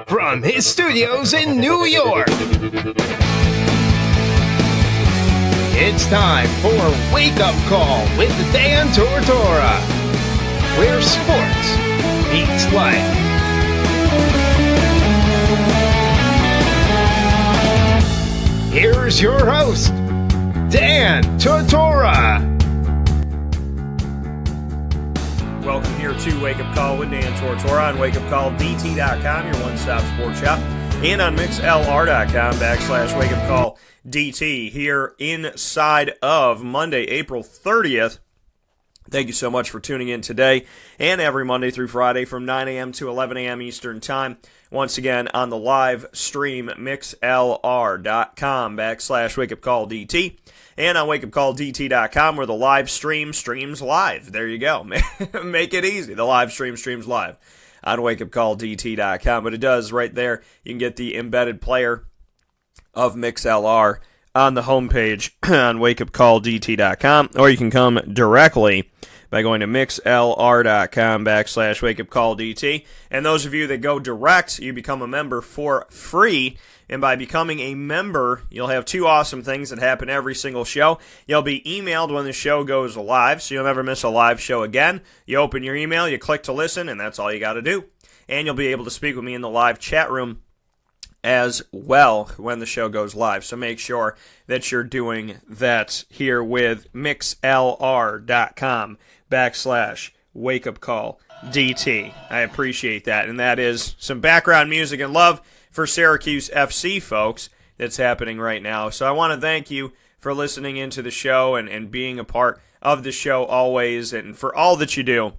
from his studios in New York, it's time for Wake Up Call with Dan Tortora, where sports meets life. Here's your host, Dan Tortora. Welcome here to Wake Up Call with Dan Tortora on wakeupcalldt.com, your one-stop sports shop, and on mixlr.com/wakeupcalldt here inside of Monday, April 30th. Thank you so much for tuning in today and every Monday through Friday from 9 a.m. to 11 a.m. Eastern Time. Once again on the live stream, mixlr.com/wakeupcalldt. And on wakeupcalldt.com, where the live stream streams live. There you go. Make it easy. The live stream streams live on wakeupcalldt.com. But it does right there. You can get the embedded player of MixLR on the homepage on wakeupcalldt.com. Or you can come directly by going to mixlr.com/wakeupcalldt. And those of you that go direct, you become a member for free. And by becoming a member, you'll have two awesome things that happen every single show. You'll be emailed when the show goes live, so you'll never miss a live show again. You open your email, you click to listen, and that's all you got to do. And you'll be able to speak with me in the live chat room as well when the show goes live. So make sure that you're doing that here with mixlr.com/wakeupcalldt. I appreciate that. And that is some background music and love for Syracuse FC, folks, that's happening right now. So I want to thank you for listening into the show and being a part of the show always, and for all that you do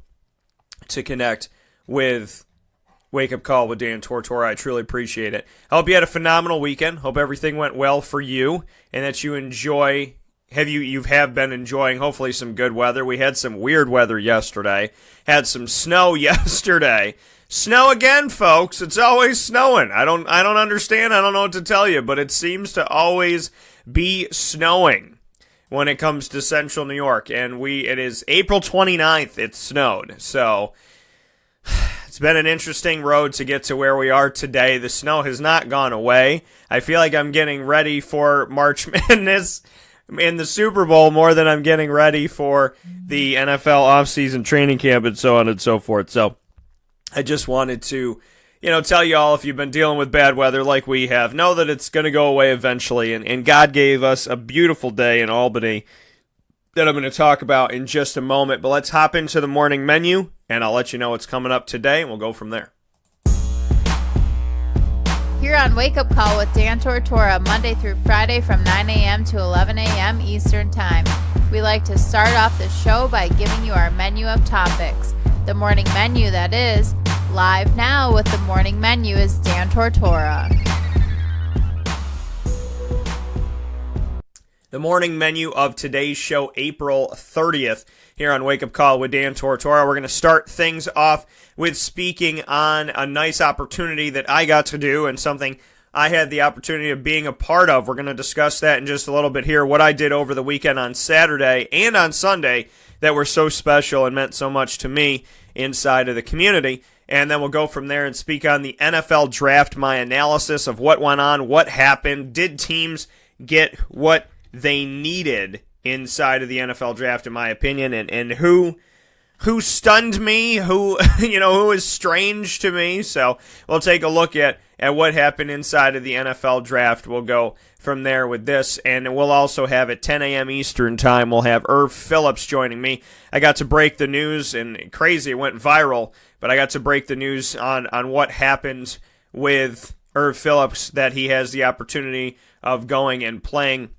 to connect with Wake Up Call with Dan Tortora. I truly appreciate it. I hope you had a phenomenal weekend. Hope everything went well for you, and that you enjoy. You have been enjoying hopefully some good weather. We had some weird weather yesterday. Had some snow yesterday. Snow again, folks. It's always snowing. I don't understand. I don't know what to tell you, but it seems to always be snowing when it comes to central New York. And it is April 29th. It snowed. So it's been an interesting road to get to where we are today. The snow has not gone away. I feel like I'm getting ready for March Madness in the Super Bowl more than I'm getting ready for the NFL offseason training camp and so on and so forth. So I just wanted to, tell you all, if you've been dealing with bad weather like we have, know that it's going to go away eventually. And God gave us a beautiful day in Albany that I'm going to talk about in just a moment. But let's hop into the morning menu, and I'll let you know what's coming up today, and we'll go from there. Here on Wake Up Call with Dan Tortora, Monday through Friday from 9 a.m. to 11 a.m. Eastern Time. We like to start off the show by giving you our menu of topics. The morning menu, that is. Live now with the morning menu is Dan Tortora. The morning menu of today's show, April 30th, here on Wake Up Call with Dan Tortora. We're going to start things off with speaking on a nice opportunity that I got to do and something I had the opportunity of being a part of. We're going to discuss that in just a little bit here, what I did over the weekend on Saturday and on Sunday that were so special and meant so much to me inside of the community. And then we'll go from there and speak on the NFL draft, my analysis of what went on, what happened, did teams get what they needed inside of the NFL draft, in my opinion, and who stunned me, who is strange to me. So we'll take a look at what happened inside of the NFL draft. We'll go from there with this, and we'll also have at 10 a.m. Eastern Time, we'll have Erv Philips joining me. I got to break the news, and crazy, it went viral, but I got to break the news on what happened with Erv Philips, that he has the opportunity of going and playing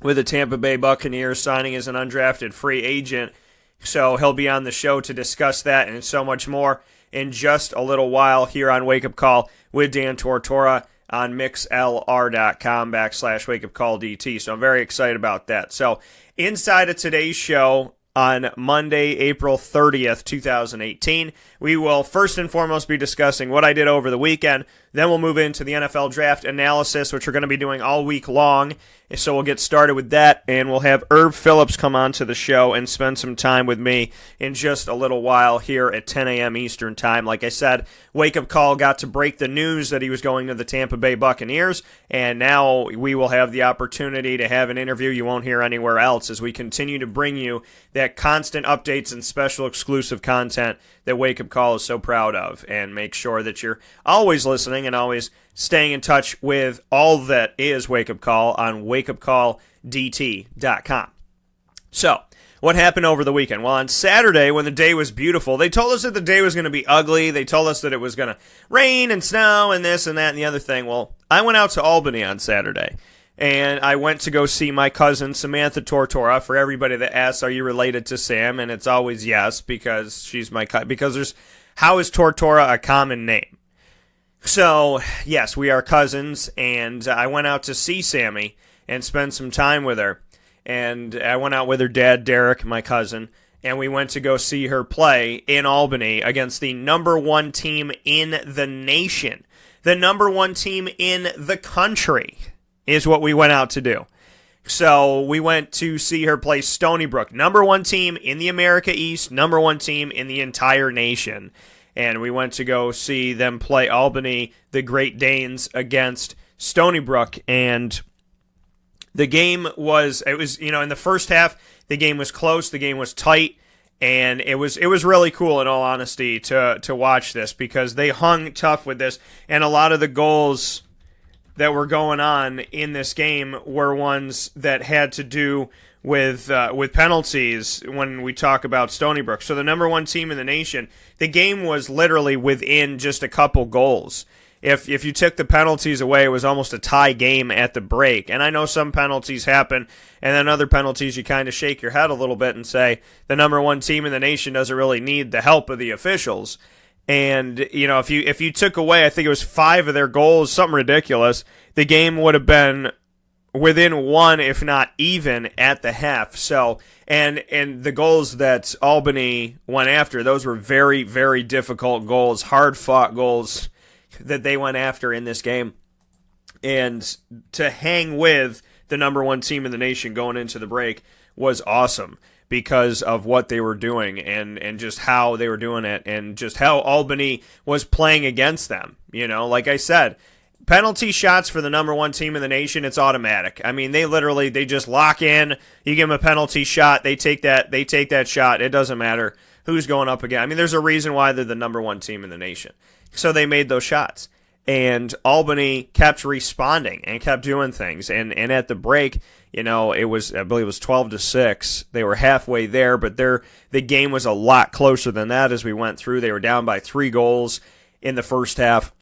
with the Tampa Bay Buccaneers, signing as an undrafted free agent. So he'll be on the show to discuss that and so much more in just a little while here on Wake Up Call with Dan Tortora on mixlr.com/wakeupcalldt. So I'm very excited about that. So inside of today's show on Monday, April 30th, 2018, We will first and foremost be discussing what I did over the weekend. Then we'll move into the NFL draft analysis, which we're going to be doing all week long. So we'll get started with that, and we'll have Erv Philips come on to the show and spend some time with me in just a little while here at 10 a.m. Eastern Time. Like I said, Wake Up Call got to break the news that he was going to the Tampa Bay Buccaneers, and now we will have the opportunity to have an interview you won't hear anywhere else as we continue to bring you that constant updates and special exclusive content that Wake Up Call is so proud of, and make sure that you're always listening and always staying in touch with all that is Wake Up Call on wakeupcalldt.com. So, what happened over the weekend? Well, on Saturday, when the day was beautiful, they told us that the day was going to be ugly. They told us that it was going to rain and snow and this and that and the other thing. Well, I went out to Albany on Saturday, and I went to go see my cousin, Samantha Tortora. For everybody that asks, are you related to Sam? And it's always yes, because she's my cousin. Because how is Tortora a common name? So, yes, we are cousins, and I went out to see Sammy and spend some time with her. And I went out with her dad, Derek, my cousin, and we went to go see her play in Albany against the number one team in the nation. The number one team in the country is what we went out to do. So we went to see her play Stony Brook, number one team in the America East, number one team in the entire nation. And we went to go see them play Albany, the Great Danes, against Stony Brook. And the game was, in the first half, the game was close, the game was tight, and it was really cool, in all honesty, to watch this, because they hung tough with this, and a lot of the goals that were going on in this game were ones that had to do with penalties when we talk about Stony Brook. So the number one team in the nation, the game was literally within just a couple goals. If you took the penalties away, it was almost a tie game at the break. And I know some penalties happen, and then other penalties you kind of shake your head a little bit and say the number one team in the nation doesn't really need the help of the officials. And, if you took away, I think it was 5 of their goals, something ridiculous, the game would have been within one, if not even, at the half. So, and the goals that Albany went after, those were very, very difficult goals, hard-fought goals that they went after in this game. And to hang with the number one team in the nation going into the break was awesome because of what they were doing and just how they were doing it and just how Albany was playing against them. Like I said, penalty shots for the number one team in the nation, it's automatic. I mean, they just lock in. You give them a penalty shot, they take that shot. It doesn't matter who's going up again. I mean, there's a reason why they're the number one team in the nation. So they made those shots. And Albany kept responding and kept doing things. And at the break, I believe it was 12-6. They were halfway there, but the game was a lot closer than that as we went through. They were down by 3 goals in the first half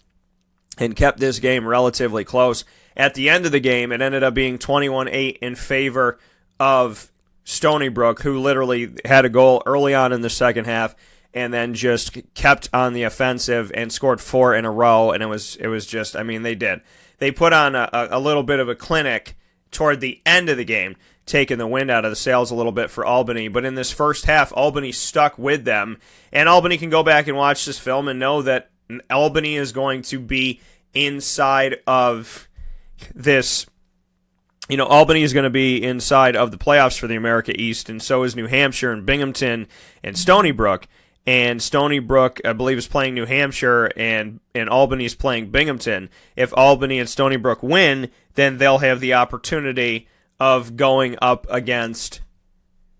and kept this game relatively close. At the end of the game, it ended up being 21-8 in favor of Stony Brook, who literally had a goal early on in the second half and then just kept on the offensive and scored 4 in a row. And it was just, they did. They put on a little bit of a clinic toward the end of the game, taking the wind out of the sails a little bit for Albany. But in this first half, Albany stuck with them. And Albany can go back and watch this film and know that Albany is going to be inside of this. Albany is going to be inside of the playoffs for the America East, and so is New Hampshire and Binghamton and Stony Brook. And Stony Brook, I believe, is playing New Hampshire, and Albany is playing Binghamton. If Albany and Stony Brook win, then they'll have the opportunity of going up against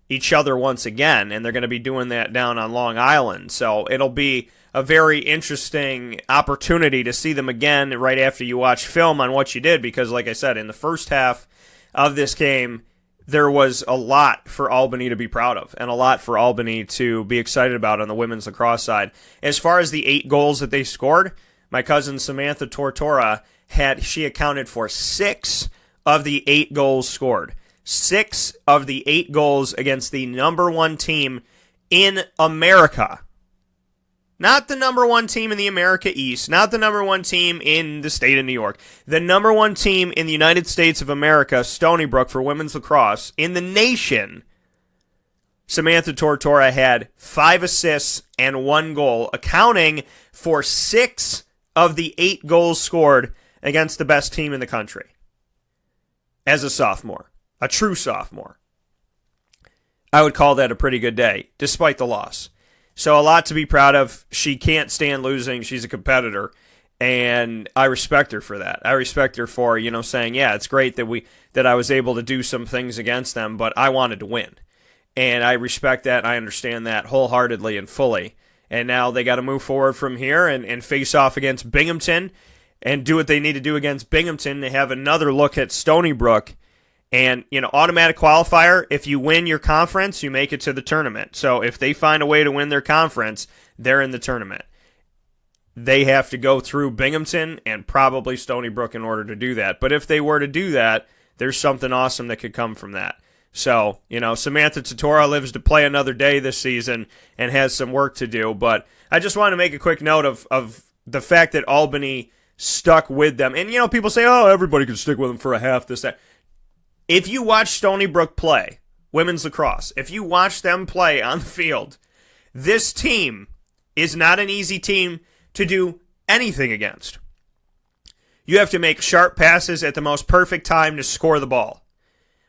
each other once again, and they're going to be doing that down on Long Island. So it'll be a very interesting opportunity to see them again right after you watch film on what you did, because, like I said, in the first half of this game, there was a lot for Albany to be proud of and a lot for Albany to be excited about on the women's lacrosse side. As far as the 8 goals that they scored, my cousin Samantha Tortora she accounted for 6 of the 8 goals scored. 6 of the 8 goals against the number one team in America. Not the number one team in the America East, not the number one team in the state of New York. The number one team in the United States of America, Stony Brook, for women's lacrosse, in the nation, Samantha Tortora had 5 assists and 1 goal, accounting for 6 of the 8 goals scored against the best team in the country as a sophomore, a true sophomore. I would call that a pretty good day, despite the loss. So a lot to be proud of. She can't stand losing. She's a competitor, and I respect her for that. I respect her for, saying, yeah, it's great that I was able to do some things against them, but I wanted to win. And I respect that, and I understand that wholeheartedly and fully. And now they got to move forward from here and face off against Binghamton and do what they need to do against Binghamton to have another look at Stony Brook. And, automatic qualifier, if you win your conference, you make it to the tournament. So if they find a way to win their conference, they're in the tournament. They have to go through Binghamton and probably Stony Brook in order to do that. But if they were to do that, there's something awesome that could come from that. So, Samantha Tortora lives to play another day this season and has some work to do. But I just want to make a quick note of the fact that Albany stuck with them. And, people say, oh, everybody can stick with them for a half, this, that. If you watch Stony Brook play, women's lacrosse, if you watch them play on the field, this team is not an easy team to do anything against. You have to make sharp passes at the most perfect time to score the ball.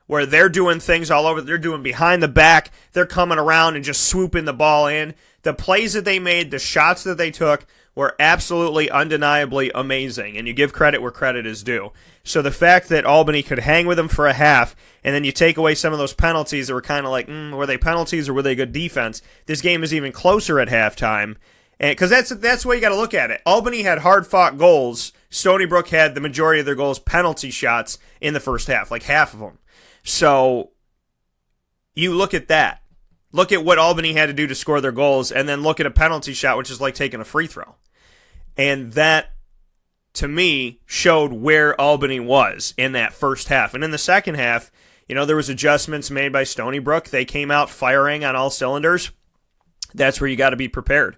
Where they're doing things all over, they're doing behind the back, they're coming around and just swooping the ball in. The plays that they made, the shots that they took were absolutely undeniably amazing, and you give credit where credit is due. So the fact that Albany could hang with them for a half, and then you take away some of those penalties that were kind of like, were they penalties or were they good defense? This game is even closer at halftime, because that's the way you got to look at it. Albany had hard-fought goals. Stony Brook had the majority of their goals penalty shots in the first half, like half of them. So you look at that. Look at what Albany had to do to score their goals, and then look at a penalty shot, which is like taking a free throw. And that, to me, showed where Albany was in that first half. And in the second half, there was adjustments made by Stony Brook. They came out firing on all cylinders. That's where you got to be prepared.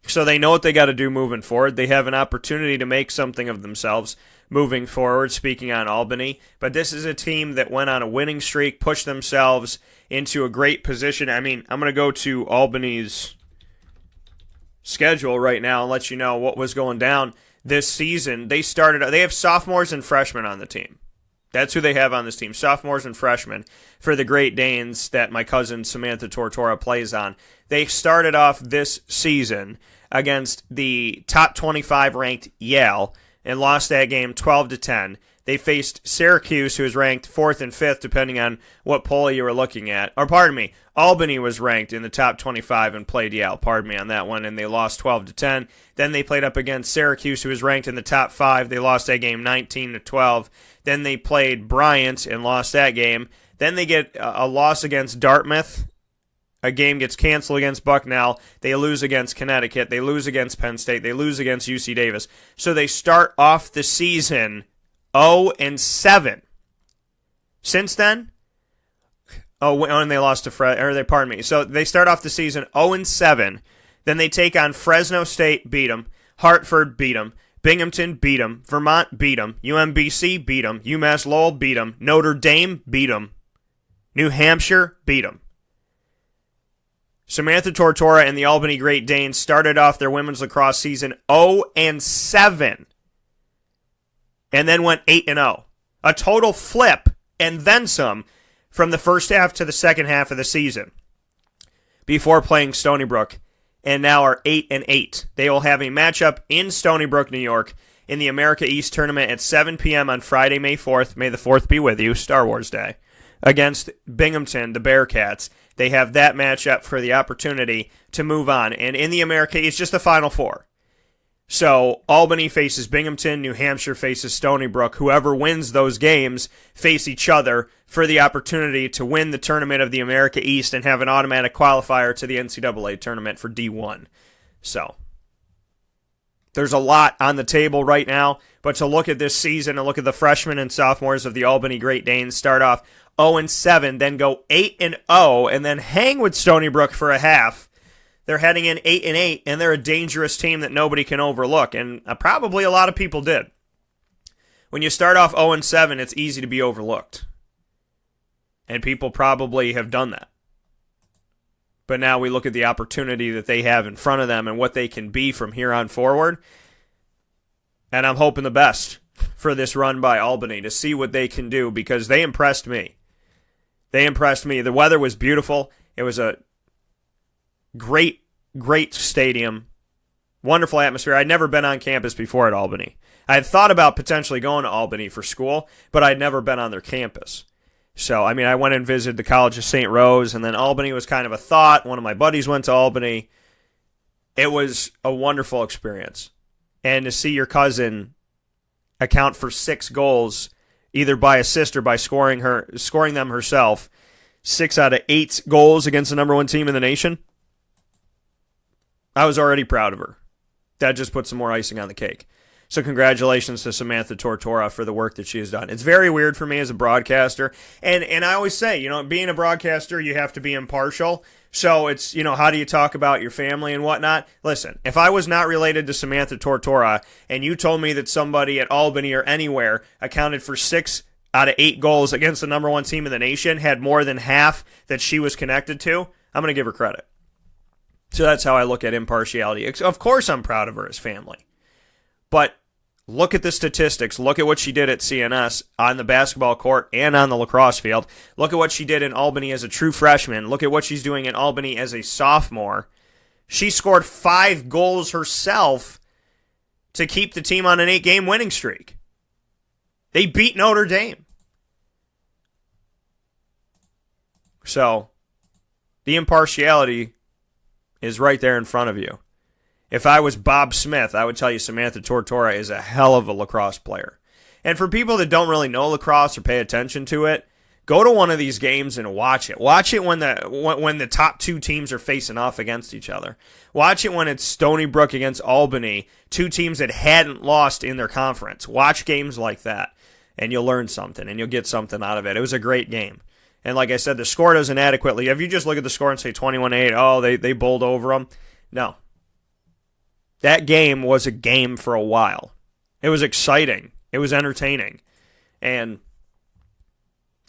So they know what they got to do moving forward. They have an opportunity to make something of themselves moving forward, speaking on Albany. But this is a team that went on a winning streak, pushed themselves into a great position. I mean, I'm going to go to Albany's schedule right now and let you know what was going down this season. They have sophomores and freshmen on the team. That's who they have on this team, sophomores and freshmen, for the Great Danes that my cousin Samantha Tortora plays on. They started off this season against the top 25 ranked Yale and lost that game 12-10. They faced Syracuse, who was ranked 4th and 5th, depending on what poll you were looking at. Or, pardon me, Albany was ranked in the top 25 and played Yale. Pardon me on that one, and they lost 12-10. Then they played up against Syracuse, who was ranked in the top 5. They lost that game 19-12. Then they played Bryant and lost that game. Then they get a loss against Dartmouth. A game gets canceled against Bucknell. They lose against Connecticut. They lose against Penn State. They lose against UC Davis. So they start off the season 0-7. Since then, and they lost to pardon me. So they start off the season 0-7. Then they take on Fresno State, beat them. Hartford, beat them. Binghamton, beat them. Vermont, beat them. UMBC, beat them. UMass Lowell, beat them. Notre Dame, beat them. New Hampshire, beat them. Samantha Tortora and the Albany Great Danes started off their women's lacrosse season 0-7. And then went 8-0. A total flip and then some from the first half to the second half of the season before playing Stony Brook, and now are 8-8. They will have a matchup in Stony Brook, New York, in the America East Tournament at 7 p.m. on Friday, May 4th. May the 4th be with you, Star Wars Day, against Binghamton, the Bearcats. They have that matchup for the opportunity to move on. And in the America, it's just the Final Four. So Albany faces Binghamton, New Hampshire faces Stony Brook. Whoever wins those games face each other for the opportunity to win the tournament of the America East and have an automatic qualifier to the NCAA tournament for D1. So there's a lot on the table right now, but to look at this season and look at the freshmen and sophomores of the Albany Great Danes start off 0-7, then go 8-0, and then hang with Stony Brook for a half. They're heading in 8-8, and they're a dangerous team that nobody can overlook, and probably a lot of people did. When you start off 0-7, it's easy to be overlooked, and people probably have done that. But now we look at the opportunity that they have in front of them and what they can be from here on forward. And I'm hoping the best for this run by Albany to see what they can do, because they impressed me. They impressed me. The weather was beautiful. It was a great, great stadium. Wonderful atmosphere. I'd never been on campus before at Albany. I had thought about potentially going to Albany for school, but I'd never been on their campus. So, I mean, I went and visited the College of St. Rose, and then Albany was kind of a thought. One of my buddies went to Albany. It was a wonderful experience. And to see your cousin account for 6 goals, either by assist or by scoring them herself, 6 out of 8 goals against the number 1 team in the nation, I was already proud of her. That just put some more icing on the cake. So congratulations to Samantha Tortora for the work that she has done. It's very weird for me as a broadcaster. And I always say, being a broadcaster, you have to be impartial. So it's, how do you talk about your family and whatnot? Listen, if I was not related to Samantha Tortora and you told me that somebody at Albany or anywhere accounted for 6 out of 8 goals against the number 1 team in the nation, had more than half that she was connected to, I'm going to give her credit. So that's how I look at impartiality. Of course I'm proud of her as family. But look at the statistics. Look at what she did at CNS on the basketball court and on the lacrosse field. Look at what she did in Albany as a true freshman. Look at what she's doing in Albany as a sophomore. She scored 5 goals herself to keep the team on an 8-game winning streak. They beat Notre Dame. So, the impartiality is right there in front of you. If I was Bob Smith, I would tell you Samantha Tortora is a hell of a lacrosse player. And for people that don't really know lacrosse or pay attention to it, go to one of these games and watch it. Watch it when the top 2 teams are facing off against each other. Watch it when it's Stony Brook against Albany, 2 teams that hadn't lost in their conference. Watch games like that, and you'll learn something, and you'll get something out of it. It was a great game. And like I said, the score doesn't adequately. If you just look at the score and say 21-8, oh, they bowled over them. No. That game was a game for a while. It was exciting. It was entertaining. And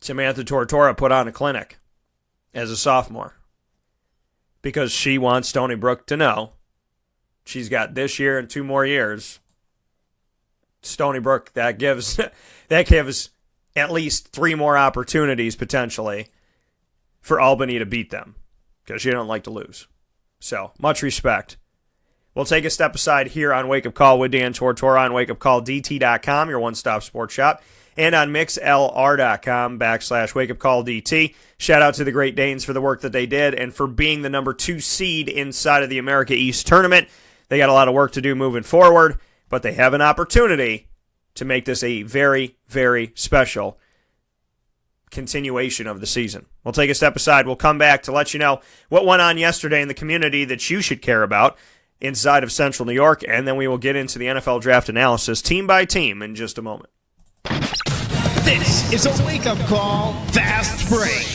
Samantha Tortora put on a clinic as a sophomore because she wants Stony Brook to know she's got this year and 2 more years. Stony Brook, that gives at least 3 more opportunities potentially for Albany to beat them because you don't like to lose. So, much respect. We'll take a step aside here on Wake Up Call with Dan Tortora on wakeupcalldt.com, your one-stop sports shop, and on mixlr.com/wakeupcalldt. Shout out to the Great Danes for the work that they did and for being the number 2 seed inside of the America East tournament. They got a lot of work to do moving forward, but they have an opportunity to make this a very, very special continuation of the season. We'll take a step aside. We'll come back to let you know what went on yesterday in the community that you should care about inside of Central New York, and then we will get into the NFL draft analysis team by team in just a moment. This is a wake-up call fast break.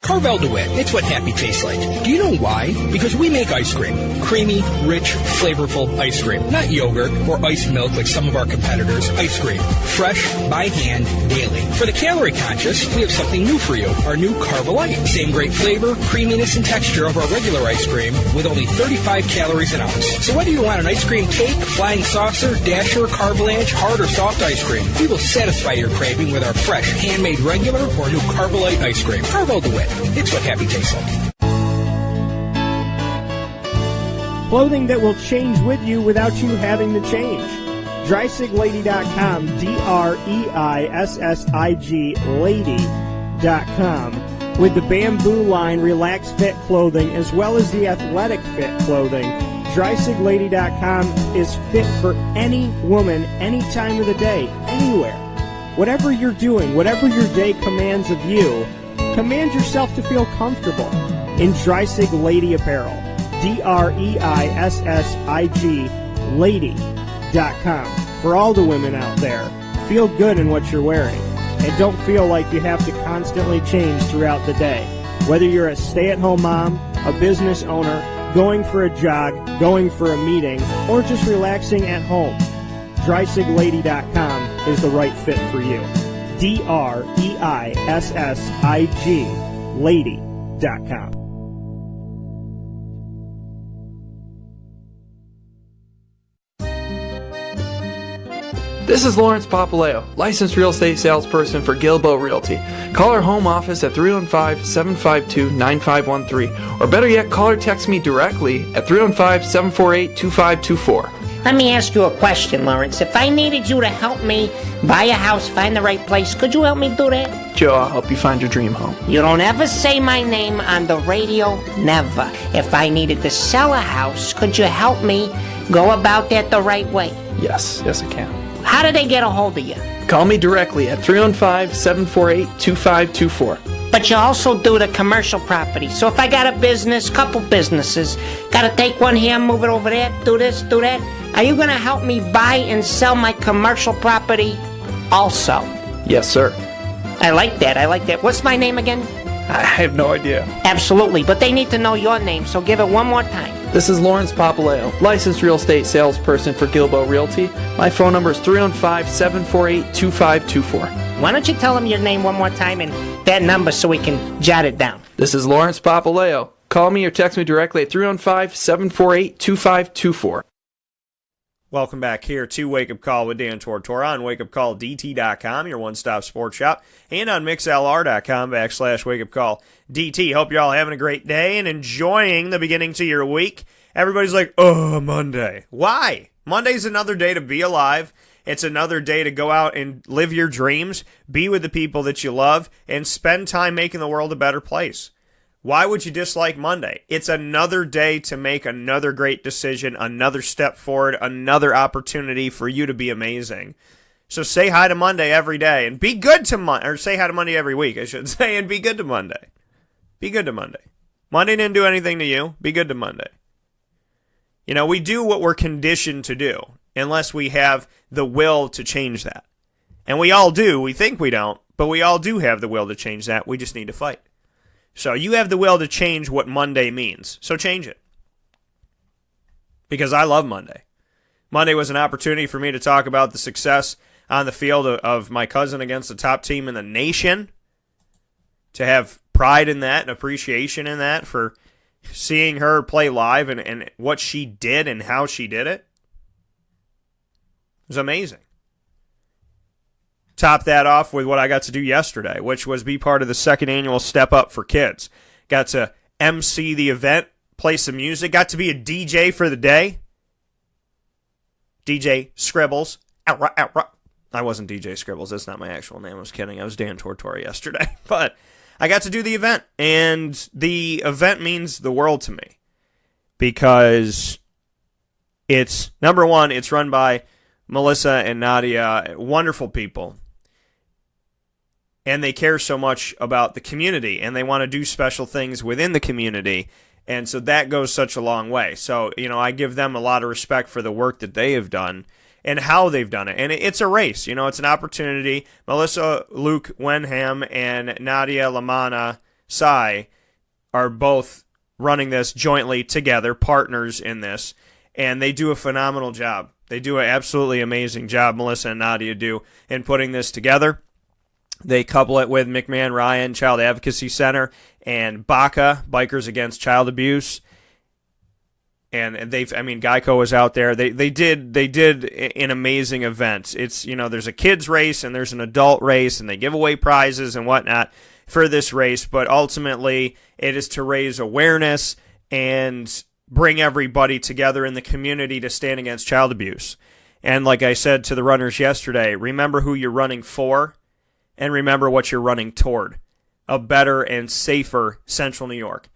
Carvel DeWitt, it's what happy tastes like. Do you know why? Because we make ice cream. Creamy, rich, flavorful ice cream. Not yogurt or ice milk like some of our competitors. Ice cream. Fresh, by hand, daily. For the calorie conscious, we have something new for you. Our new Carvelite. Same great flavor, creaminess, and texture of our regular ice cream with only 35 calories an ounce. So whether you want an ice cream cake, flying saucer, dasher, carvalanche, hard or soft ice cream, we will satisfy your craving with our fresh, handmade regular or new Carvelite ice cream. Carvel DeWitt. It's what happy tastes like. Clothing that will change with you without you having to change. DreisigLady.com, DREISSIG Lady.com. With the Bamboo line Relax Fit clothing as well as the Athletic Fit clothing, DreisigLady.com is fit for any woman, any time of the day, anywhere. Whatever you're doing, whatever your day commands of you, command yourself to feel comfortable in Dreisig Lady Apparel. DREISSIG Lady.com. For all the women out there, feel good in what you're wearing. And don't feel like you have to constantly change throughout the day. Whether you're a stay-at-home mom, a business owner, going for a jog, going for a meeting, or just relaxing at home, DreisigLady.com is the right fit for you. DREISSIG Lady.com. This is Lawrence Papaleo, licensed real estate salesperson for Gilbo Realty. Call our home office at 315-752-9513, or better yet, call or text me directly at 315-748-2524. Let me ask you a question, Lawrence. If I needed you to help me buy a house, find the right place, could you help me do that? Joe, I'll help you find your dream home. You don't ever say my name on the radio, never. If I needed to sell a house, could you help me go about that the right way? Yes, I can. How do they get a hold of you? Call me directly at 315-748-2524. But you also do the commercial property. So if I got a business, couple businesses, got to take one here, move it over there, do this, do that, are you going to help me buy and sell my commercial property also? Yes, sir. I like that. What's my name again? I have no idea. Absolutely, but they need to know your name, so give it one more time. This is Lawrence Papaleo, licensed real estate salesperson for Gilbo Realty. My phone number is 315-748-2524. Why don't you tell them your name one more time and that number so we can jot it down? This is Lawrence Papaleo. Call me or text me directly at 315-748-2524. Welcome back here to Wake Up Call with Dan Tortora on wakeupcalldt.com, your one-stop sports shop, and on mixlr.com/wakeupcalldt. Hope you're all having a great day and enjoying the beginning to your week. Everybody's like, oh, Monday. Why? Monday's another day to be alive. It's another day to go out and live your dreams, be with the people that you love, and spend time making the world a better place. Why would you dislike Monday? It's another day to make another great decision, another step forward, another opportunity for you to be amazing. So say hi to Monday every day and be good to Monday, or say hi to Monday every week, I should say, and be good to Monday. Be good to Monday. Monday didn't do anything to you. Be good to Monday. You know, we do what we're conditioned to do unless we have the will to change that. And we all do. We think we don't, but we all do have the will to change that. We just need to fight. So you have the will to change what Monday means. So change it. Because I love Monday. Monday was an opportunity for me to talk about the success on the field of my cousin against the top team in the nation. To have pride in that and appreciation in that for seeing her play live and what she did and how she did it. It was amazing. Top that off with what I got to do yesterday, which was be part of the second annual Step Up for Kids. Got to MC the event, play some music, got to be a DJ for the day. DJ Scribbles. I wasn't DJ Scribbles, that's not my actual name, I was kidding. I was Dan Tortora yesterday. But I got to do the event, and the event means the world to me. Because it's, number one, it's run by Melissa and Nadia, wonderful people. And they care so much about the community, and they want to do special things within the community. And so that goes such a long way. So, you know, I give them a lot of respect for the work that they have done and how they've done it. And it's a race, you know, it's an opportunity. Melissa Luke Wenham and Nadia Lamana Sai are both running this jointly together, partners in this, and they do a phenomenal job. They do an absolutely amazing job, Melissa and Nadia do, in putting this together. They couple it with McMahon Ryan Child Advocacy Center and BACA, Bikers Against Child Abuse. And Geico was out there. They did an amazing event. It's, you know, there's a kids race and there's an adult race, and they give away prizes and whatnot for this race, but ultimately it is to raise awareness and bring everybody together in the community to stand against child abuse. And like I said to the runners yesterday, remember who you're running for, and remember what you're running toward, a better and safer Central New York.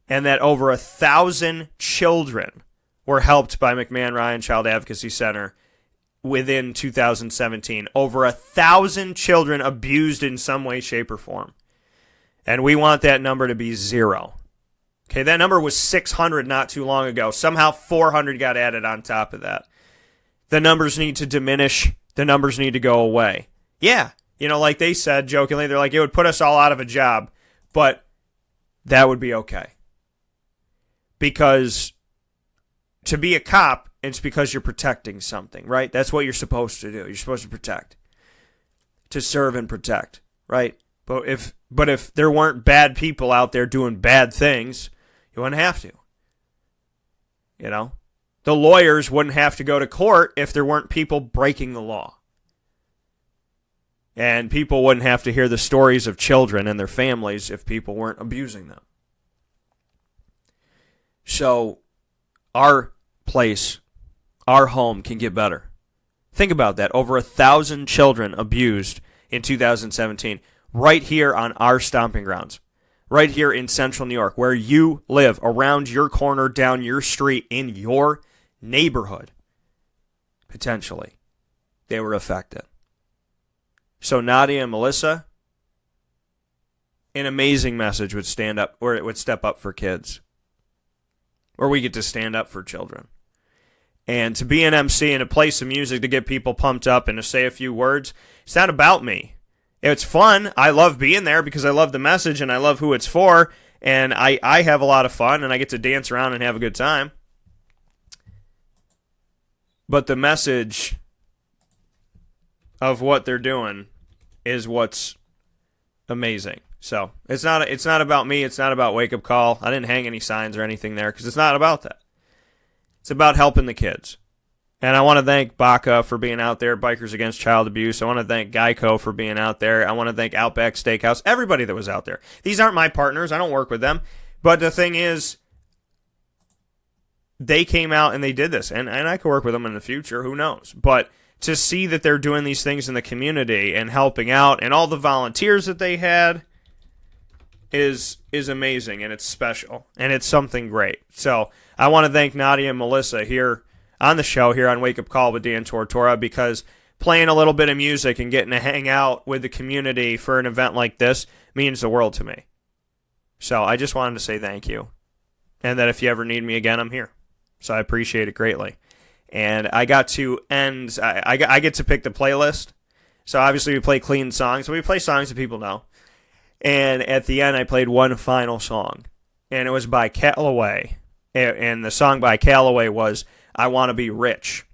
And that over 1,000 children were helped by McMahon Ryan Child Advocacy Center within 2017. Over 1,000 children abused in some way, shape, or form. And we want that number to be 0. Okay, that number was 600 not too long ago. Somehow 400 got added on top of that. The numbers need to diminish. The numbers need to go away. Yeah. You know, like they said jokingly, they're like, it would put us all out of a job, but that would be okay. Because to be a cop, it's because you're protecting something, right? That's what you're supposed to do. You're supposed to protect. To serve and protect, right? But if there weren't bad people out there doing bad things, you wouldn't have to. You know? The lawyers wouldn't have to go to court if there weren't people breaking the law. And people wouldn't have to hear the stories of children and their families if people weren't abusing them. So our place, our home can get better. Think about that. Over 1,000 children abused in 2017 right here on our stomping grounds. Right here in central New York, where you live, around your corner, down your street, in your neighborhood. Potentially, they were affected. So Nadia and Melissa, an amazing message would stand up, or it would step up for kids. Or we get to stand up for children. And to be an MC and to play some music to get people pumped up and to say a few words, it's not about me. It's fun. I love being there because I love the message and I love who it's for. And I have a lot of fun and I get to dance around and have a good time. But the message of what they're doing is what's amazing. So it's not about me. It's not about Wake Up Call. I didn't hang any signs or anything there because it's not about that. It's about helping the kids. And I want to thank Baca for being out there, Bikers Against Child Abuse. I want to thank Geico for being out there. I want to thank Outback Steakhouse, everybody that was out there. These aren't my partners. I don't work with them. But the thing is, they came out and they did this. And I could work with them in the future. Who knows? But to see that they're doing these things in the community and helping out and all the volunteers that they had is amazing, and it's special, and it's something great. So I want to thank Nadia and Melissa here on the show here on Wake Up Call with Dan Tortora, because playing a little bit of music and getting to hang out with the community for an event like this means the world to me. So I just wanted to say thank you, and that if you ever need me again, I'm here. So I appreciate it greatly. And I got to end, I get to pick the playlist. So obviously we play clean songs, so we play songs that people know. And at the end, I played one final song, and it was by Callaway. And the song by Callaway was I Want to Be Rich.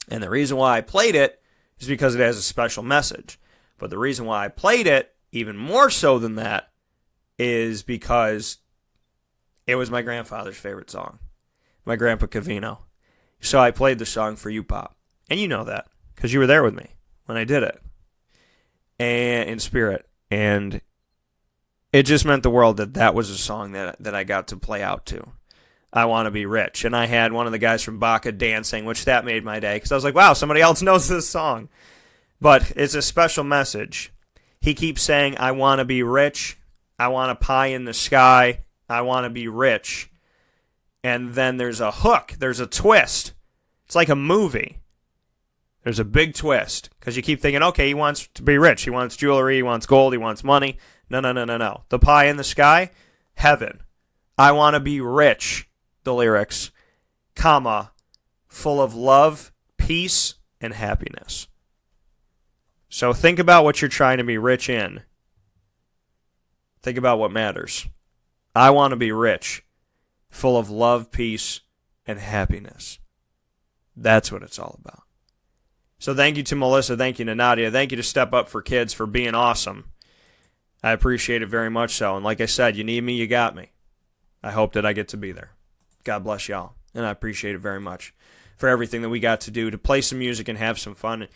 And the reason why I played it is because it has a special message. But the reason why I played it, even more so than that, is because it was my grandfather's favorite song, my Grandpa Cavino. So I played the song for you, Pop. And you know that, because you were there with me when I did it, and in spirit. And it just meant the world that was a song that I got to play out to. I Want to Be Rich. And I had one of the guys from Baca dancing, which that made my day, because I was like, wow, somebody else knows this song. But it's a special message. He keeps saying, I want to be rich. I want a pie in the sky. I want to be rich. And then there's a hook. There's a twist. It's like a movie. There's a big twist, because you keep thinking, okay, he wants to be rich. He wants jewelry. He wants gold. He wants money. No. The pie in the sky, heaven. I want to be rich, the lyrics, comma, full of love, peace, and happiness. So think about what you're trying to be rich in. Think about what matters. I want to be rich, full of love, peace, and happiness. That's what it's all about. So thank you to Melissa, thank you to Nadia, thank you to Step Up for Kids for being awesome. I appreciate it very much so. And like I said, you need me, you got me. I hope that I get to be there. God bless y'all. And I appreciate it very much for everything that we got to do, to play some music and have some fun.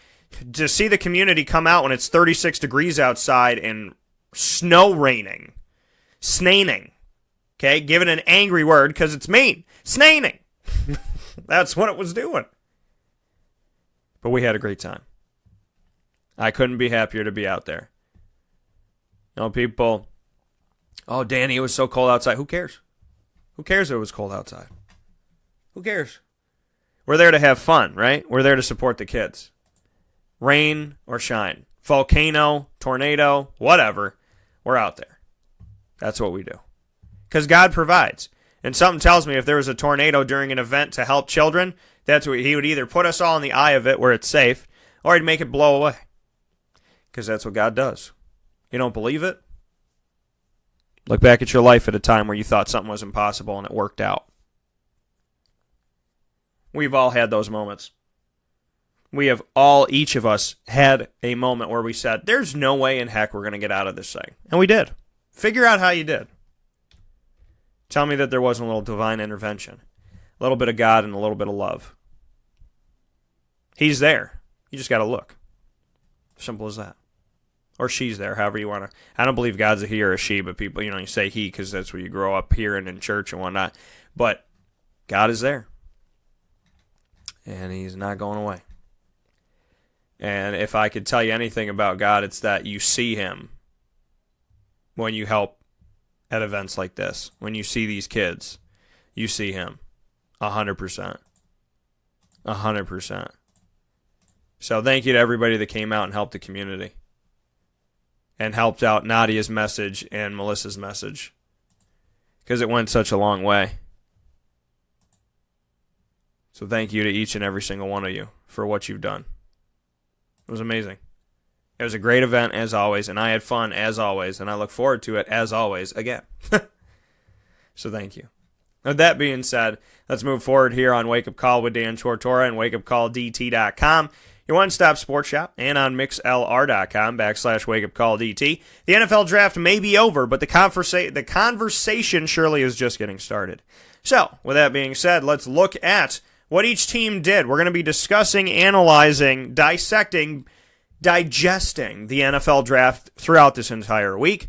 To see the community come out when it's 36 degrees outside and snow raining. Snaining. Okay? Give it an angry word because it's mean. Snaining. That's what it was doing. But we had a great time. I couldn't be happier to be out there. You know, people, oh, Danny, it was so cold outside. Who cares? Who cares if it was cold outside? Who cares? We're there to have fun, right? We're there to support the kids. Rain or shine. Volcano, tornado, whatever. We're out there. That's what we do. Because God provides. And something tells me if there was a tornado during an event to help children, that's what he would either put us all in the eye of it where it's safe, or he'd make it blow away. Because that's what God does. You don't believe it? Look back at your life at a time where you thought something was impossible and it worked out. We've all had those moments. We have all, each of us, had a moment where we said, there's no way in heck we're going to get out of this thing. And we did. Figure out how you did. Tell me that there wasn't a little divine intervention. A little bit of God and a little bit of love. He's there. You just got to look. Simple as that. Or she's there, however you want to. I don't believe God's a he or a she, but people, you say he because that's what you grow up hearing in church and whatnot. But God is there. And he's not going away. And if I could tell you anything about God, it's that you see him when you help at events like this. When you see these kids, you see him 100%. 100%. So thank you to everybody that came out and helped the community. And helped out Nadia's message and Melissa's message. Because it went such a long way. So thank you to each and every single one of you for what you've done. It was amazing. It was a great event as always, and I had fun as always, and I look forward to it as always again. So thank you. With that being said, let's move forward here on Wake Up Call with Dan Tortora and wakeupcalldt.com, your one-stop sports shop, and on mixlr.com/wakeupcalldt. The NFL draft may be over, but the conversation surely is just getting started. So, with that being said, let's look at what each team did. We're going to be discussing, analyzing, dissecting, digesting the NFL draft throughout this entire week,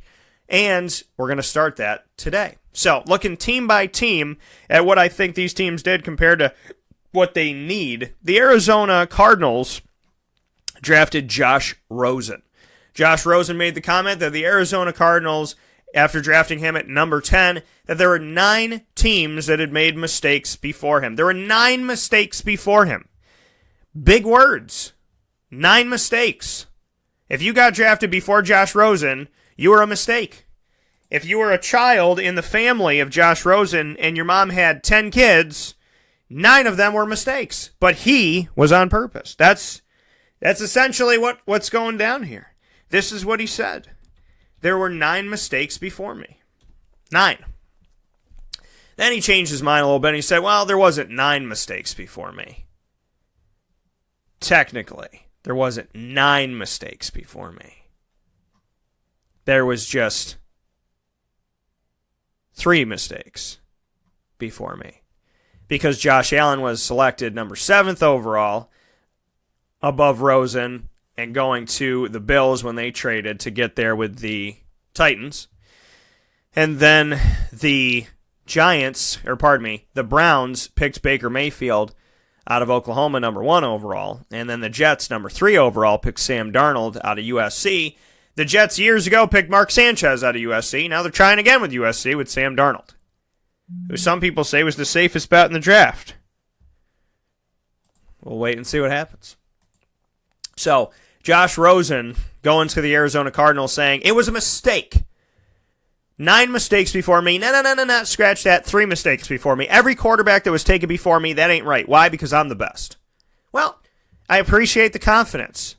and we're going to start that today. So, looking team by team at what I think these teams did compared to what they need, the Arizona Cardinals drafted Josh Rosen. Josh Rosen made the comment that the Arizona Cardinals, after drafting him at number 10, that there were 9 teams that had made mistakes before him. There were 9 mistakes before him. Big words. 9 mistakes. If you got drafted before Josh Rosen, you were a mistake. If you were a child in the family of Josh Rosen and your mom had 10 kids, 9 of them were mistakes. But he was on purpose. That's essentially what's going down here. This is what he said. There were 9 mistakes before me. 9. Then he changed his mind a little bit and he said, well, there wasn't 9 mistakes before me. Technically, there wasn't 9 mistakes before me. There was just 3 mistakes before me. Because Josh Allen was selected number 7th overall above Rosen and going to the Bills when they traded to get there with the Titans. And then the Browns picked Baker Mayfield out of Oklahoma, number 1 overall. And then the Jets, number 3 overall, picked Sam Darnold out of USC. The Jets years ago picked Mark Sanchez out of USC. Now they're trying again with USC with Sam Darnold, who some people say was the safest bet in the draft. We'll wait and see what happens. So, Josh Rosen going to the Arizona Cardinals saying, it was a mistake. 9 mistakes before me. No, scratch that. 3 mistakes before me. Every quarterback that was taken before me, that ain't right. Why? Because I'm the best. Well, I appreciate the confidence.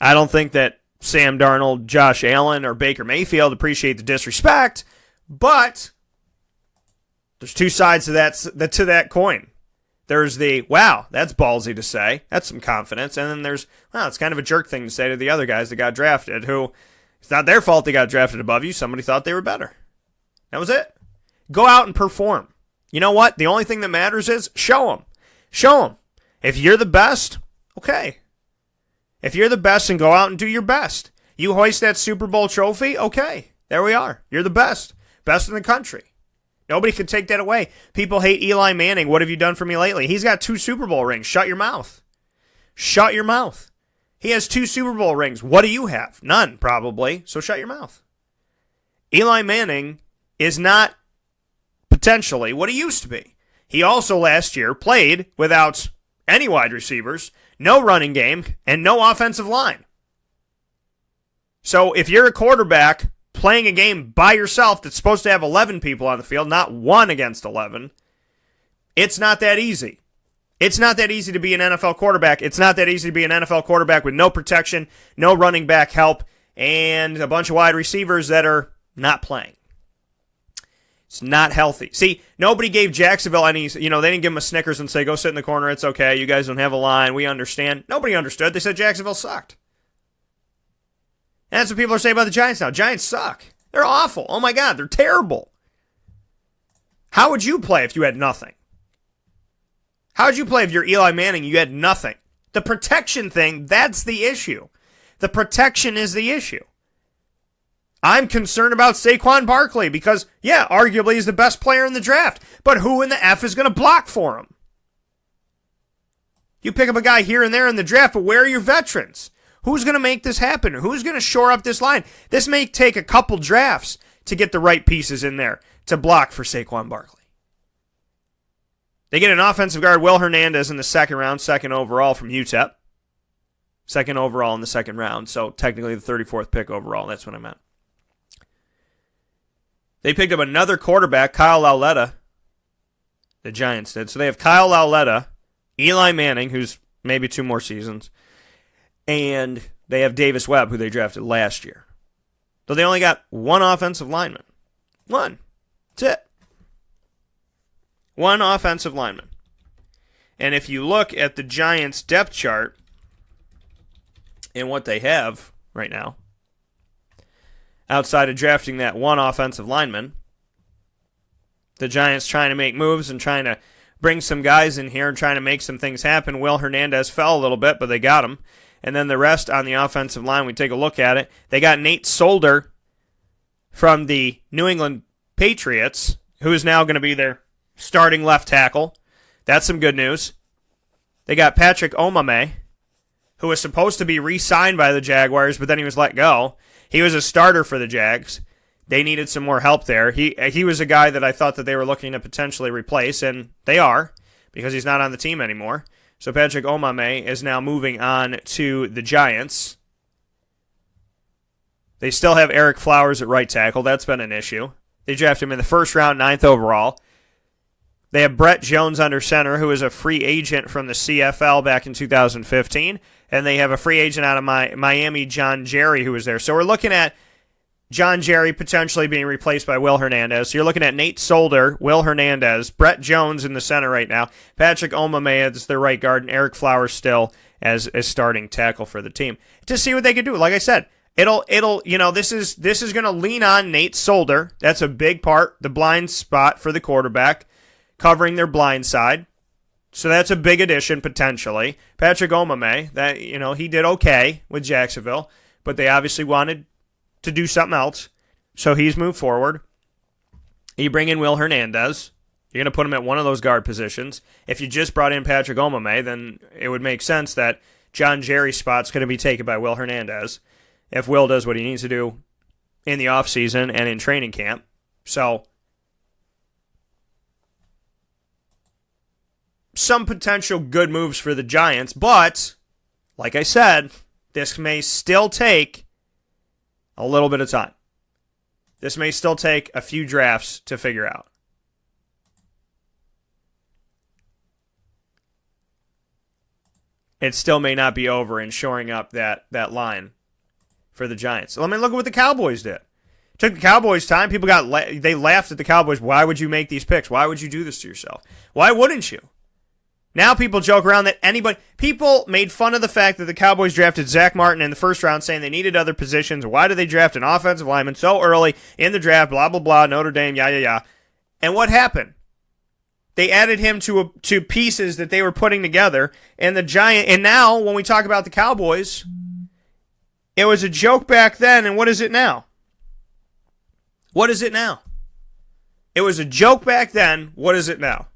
I don't think that Sam Darnold, Josh Allen, or Baker Mayfield appreciate the disrespect, but there's 2 sides to that coin. There's the, wow, that's ballsy to say. That's some confidence. And then there's, wow, it's kind of a jerk thing to say to the other guys that got drafted, who, it's not their fault they got drafted above you. Somebody thought they were better. That was it. Go out and perform. You know what? The only thing that matters is show them. Show them. If you're the best, okay. If you're the best, and go out and do your best. You hoist that Super Bowl trophy, okay. There we are. You're the best. Best in the country. Nobody can take that away. People hate Eli Manning. What have you done for me lately? He's got 2 Super Bowl rings. Shut your mouth. Shut your mouth. He has 2 Super Bowl rings. What do you have? None, probably. So shut your mouth. Eli Manning is not potentially what he used to be. He also last year played without any wide receivers, no running game, and no offensive line. So if you're a quarterback playing a game by yourself that's supposed to have 11 people on the field, not 1 against 11, it's not that easy. It's not that easy to be an NFL quarterback. It's not that easy to be an NFL quarterback with no protection, no running back help, and a bunch of wide receivers that are not playing. It's not healthy. See, nobody gave Jacksonville any, they didn't give them a Snickers and say, go sit in the corner, it's okay, you guys don't have a line, we understand. Nobody understood. They said Jacksonville sucked. And that's what people are saying about the Giants now. Giants suck. They're awful. Oh my God, they're terrible. How would you play if you had nothing? How would you play if you're Eli Manning and you had nothing? The protection thing, that's the issue. The protection is the issue. I'm concerned about Saquon Barkley because, yeah, arguably he's the best player in the draft. But who in the F is going to block for him? You pick up a guy here and there in the draft, but where are your veterans? Who's going to make this happen? Who's going to shore up this line? This may take a couple drafts to get the right pieces in there to block for Saquon Barkley. They get an offensive guard, Will Hernandez, in the second round, second overall from UTEP. Second overall in the second round, so technically the 34th pick overall. That's what I meant. They picked up another quarterback, Kyle Lauletta. The Giants did. So they have Kyle Lauletta, Eli Manning, who's maybe 2 more seasons, and they have Davis Webb, who they drafted last year. So they only got one offensive lineman. One. That's it. One offensive lineman. And if you look at the Giants' depth chart and what they have right now, outside of drafting that one offensive lineman, the Giants trying to make moves and trying to bring some guys in here and trying to make some things happen. Will Hernandez fell a little bit, but they got him. And then the rest on the offensive line, we take a look at it. They got Nate Solder from the New England Patriots, who is now going to be their starting left tackle. That's some good news. They got Patrick Omameh, who was supposed to be re-signed by the Jaguars, but then he was let go. He was a starter for the Jags. They needed some more help there. He was a guy that I thought that they were looking to potentially replace, and they are, because he's not on the team anymore. So Patrick Omameh is now moving on to the Giants. They still have Eric Flowers at right tackle. That's been an issue. They drafted him in the first round, 9th overall. They have Brett Jones under center, who is a free agent from the CFL back in 2015. And they have a free agent out of Miami, John Jerry, who was there. So we're looking at John Jerry potentially being replaced by Will Hernandez. So you're looking at Nate Solder, Will Hernandez, Brett Jones in the center right now, Patrick Omameh as their right guard, and Eric Flowers still as starting tackle for the team. To see what they can do. Like I said, it'll this is going to lean on Nate Solder. That's a big part, the blind spot for the quarterback, covering their blind side. So that's a big addition potentially. Patrick Omameh, that he did okay with Jacksonville, but they obviously wanted to do something else. So he's moved forward. You bring in Will Hernandez. You're going to put him at one of those guard positions. If you just brought in Patrick Omameh, then it would make sense that John Jerry's spot's going to be taken by Will Hernandez if Will does what he needs to do in the offseason and in training camp. So some potential good moves for the Giants, but like I said, this may still take a little bit of time. This may still take a few drafts to figure out. It still may not be over in shoring up that line for the Giants. Let me look at what the Cowboys did. Took the Cowboys time. People they laughed at the Cowboys. Why would you make these picks? Why would you do this to yourself? Why wouldn't you? Now people joke around that people made fun of the fact that the Cowboys drafted Zach Martin in the first round, saying they needed other positions. Why did they draft an offensive lineman so early in the draft? Blah, blah, blah, Notre Dame, yah. And what happened? They added him to pieces that they were putting together, and now when we talk about the Cowboys, it was a joke back then, and what is it now? What is it now? It was a joke back then. What is it now?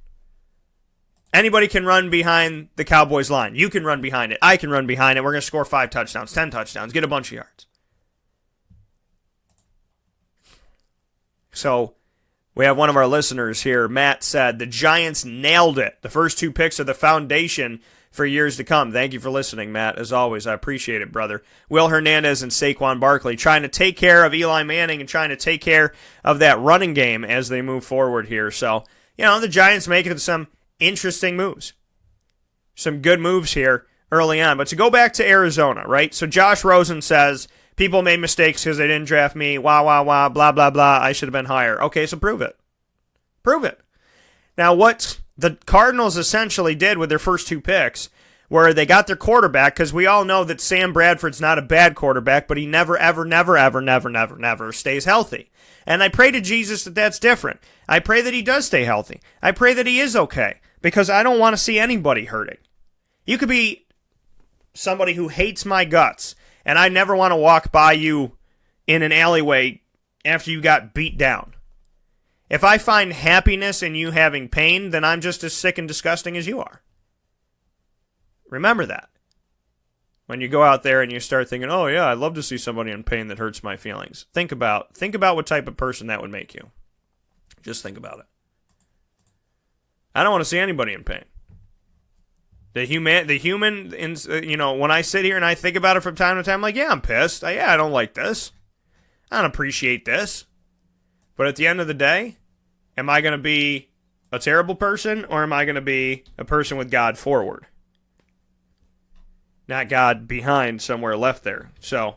Anybody can run behind the Cowboys line. You can run behind it. I can run behind it. We're going to score 5 touchdowns, 10 touchdowns, get a bunch of yards. So we have one of our listeners here. Matt said, the Giants nailed it. The first 2 picks are the foundation for years to come. Thank you for listening, Matt. As always, I appreciate it, brother. Will Hernandez and Saquon Barkley trying to take care of Eli Manning and trying to take care of that running game as they move forward here. So, the Giants making some interesting moves. Some good moves here early on. But to go back to Arizona, right? So Josh Rosen says, people made mistakes because they didn't draft me, blah, blah, blah, I should have been higher. Okay, so prove it. Prove it. Now, what the Cardinals essentially did with their first 2 picks, where they got their quarterback, because we all know that Sam Bradford's not a bad quarterback, but he never stays healthy. And I pray to Jesus that that's different. I pray that he does stay healthy. I pray that he is okay, because I don't want to see anybody hurting. You could be somebody who hates my guts And I never want to walk by you in an alleyway after you got beat down. If I find happiness in you having pain, then I'm just as sick and disgusting as you are. Remember that. When you go out there and you start thinking, oh yeah, I'd love to see somebody in pain that hurts my feelings. Think about what type of person that would make you. Just think about it. I don't want to see anybody in pain. The human, when I sit here and I think about it from time to time, I'm like, yeah, I'm pissed. I don't like this. I don't appreciate this. But at the end of the day, am I going to be a terrible person, or am I going to be a person with God forward? Not God behind somewhere left there. So,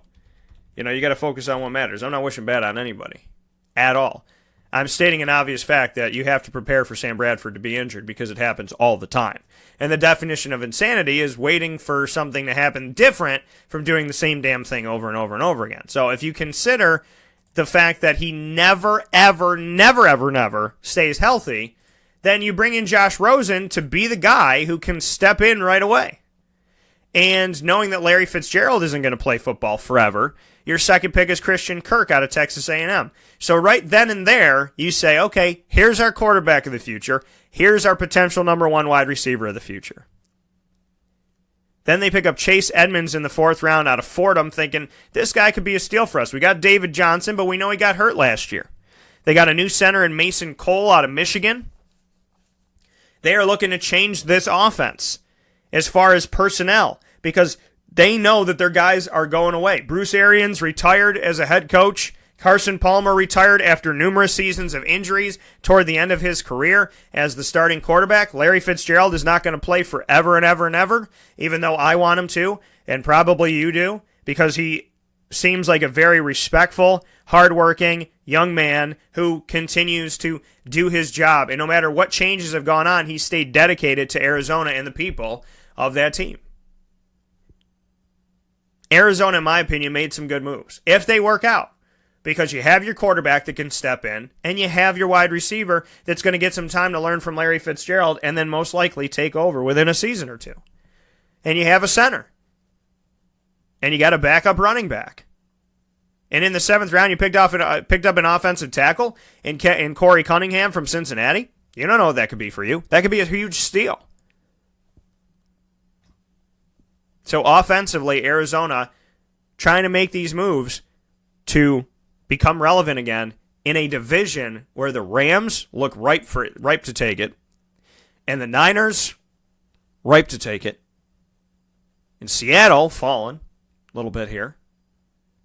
you got to focus on what matters. I'm not wishing bad on anybody at all. I'm stating an obvious fact that you have to prepare for Sam Bradford to be injured because it happens all the time. And the definition of insanity is waiting for something to happen different from doing the same damn thing over and over and over again. So if you consider the fact that he never, ever, never, ever, never stays healthy, then you bring in Josh Rosen to be the guy who can step in right away. And knowing that Larry Fitzgerald isn't going to play football forever, your second pick is Christian Kirk out of Texas A&M. So right then and there, you say, okay, here's our quarterback of the future. Here's our potential number one wide receiver of the future. Then they pick up Chase Edmonds in the 4th round out of Fordham, thinking this guy could be a steal for us. We got David Johnson, but we know he got hurt last year. They got a new center in Mason Cole out of Michigan. They are looking to change this offense as far as personnel, because they know that their guys are going away. Bruce Arians retired as a head coach. Carson Palmer retired after numerous seasons of injuries toward the end of his career as the starting quarterback. Larry Fitzgerald is not going to play forever and ever and ever, even though I want him to, and probably you do, because he seems like a very respectful, hardworking young man who continues to do his job. And no matter what changes have gone on, he stayed dedicated to Arizona and the people of that team. Arizona, in my opinion, made some good moves, if they work out, because you have your quarterback that can step in, and you have your wide receiver that's going to get some time to learn from Larry Fitzgerald and then most likely take over within a season or two. And you have a center. And you got a backup running back. And in the 7th round, you picked up an offensive tackle in Corey Cunningham from Cincinnati. You don't know what that could be for you. That could be a huge steal. So offensively, Arizona trying to make these moves to become relevant again in a division where the Rams look ripe to take it, and the Niners ripe to take it, and Seattle fallen a little bit here.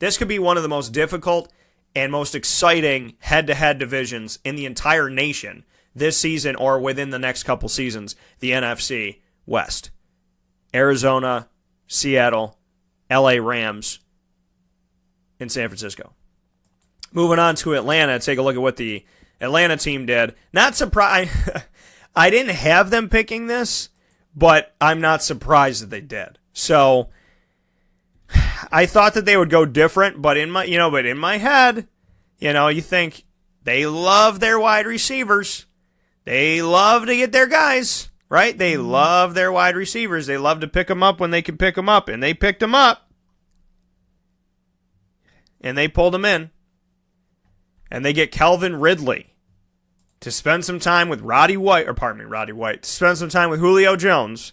This could be one of the most difficult and most exciting head-to-head divisions in the entire nation this season or within the next couple seasons, the NFC West. Arizona, Seattle, LA Rams, and San Francisco. Moving on to Atlanta, take a look at what the Atlanta team did. Not surprised. I didn't have them picking this, but I'm not surprised that they did. So I thought that they would go different, but in my head, you think they love their wide receivers. They love to get their guys. Right? They love their wide receivers. They love to pick them up when they can pick them up. And they picked them up. And they pulled them in. And they get Calvin Ridley to spend some time with Roddy White. To spend some time with Julio Jones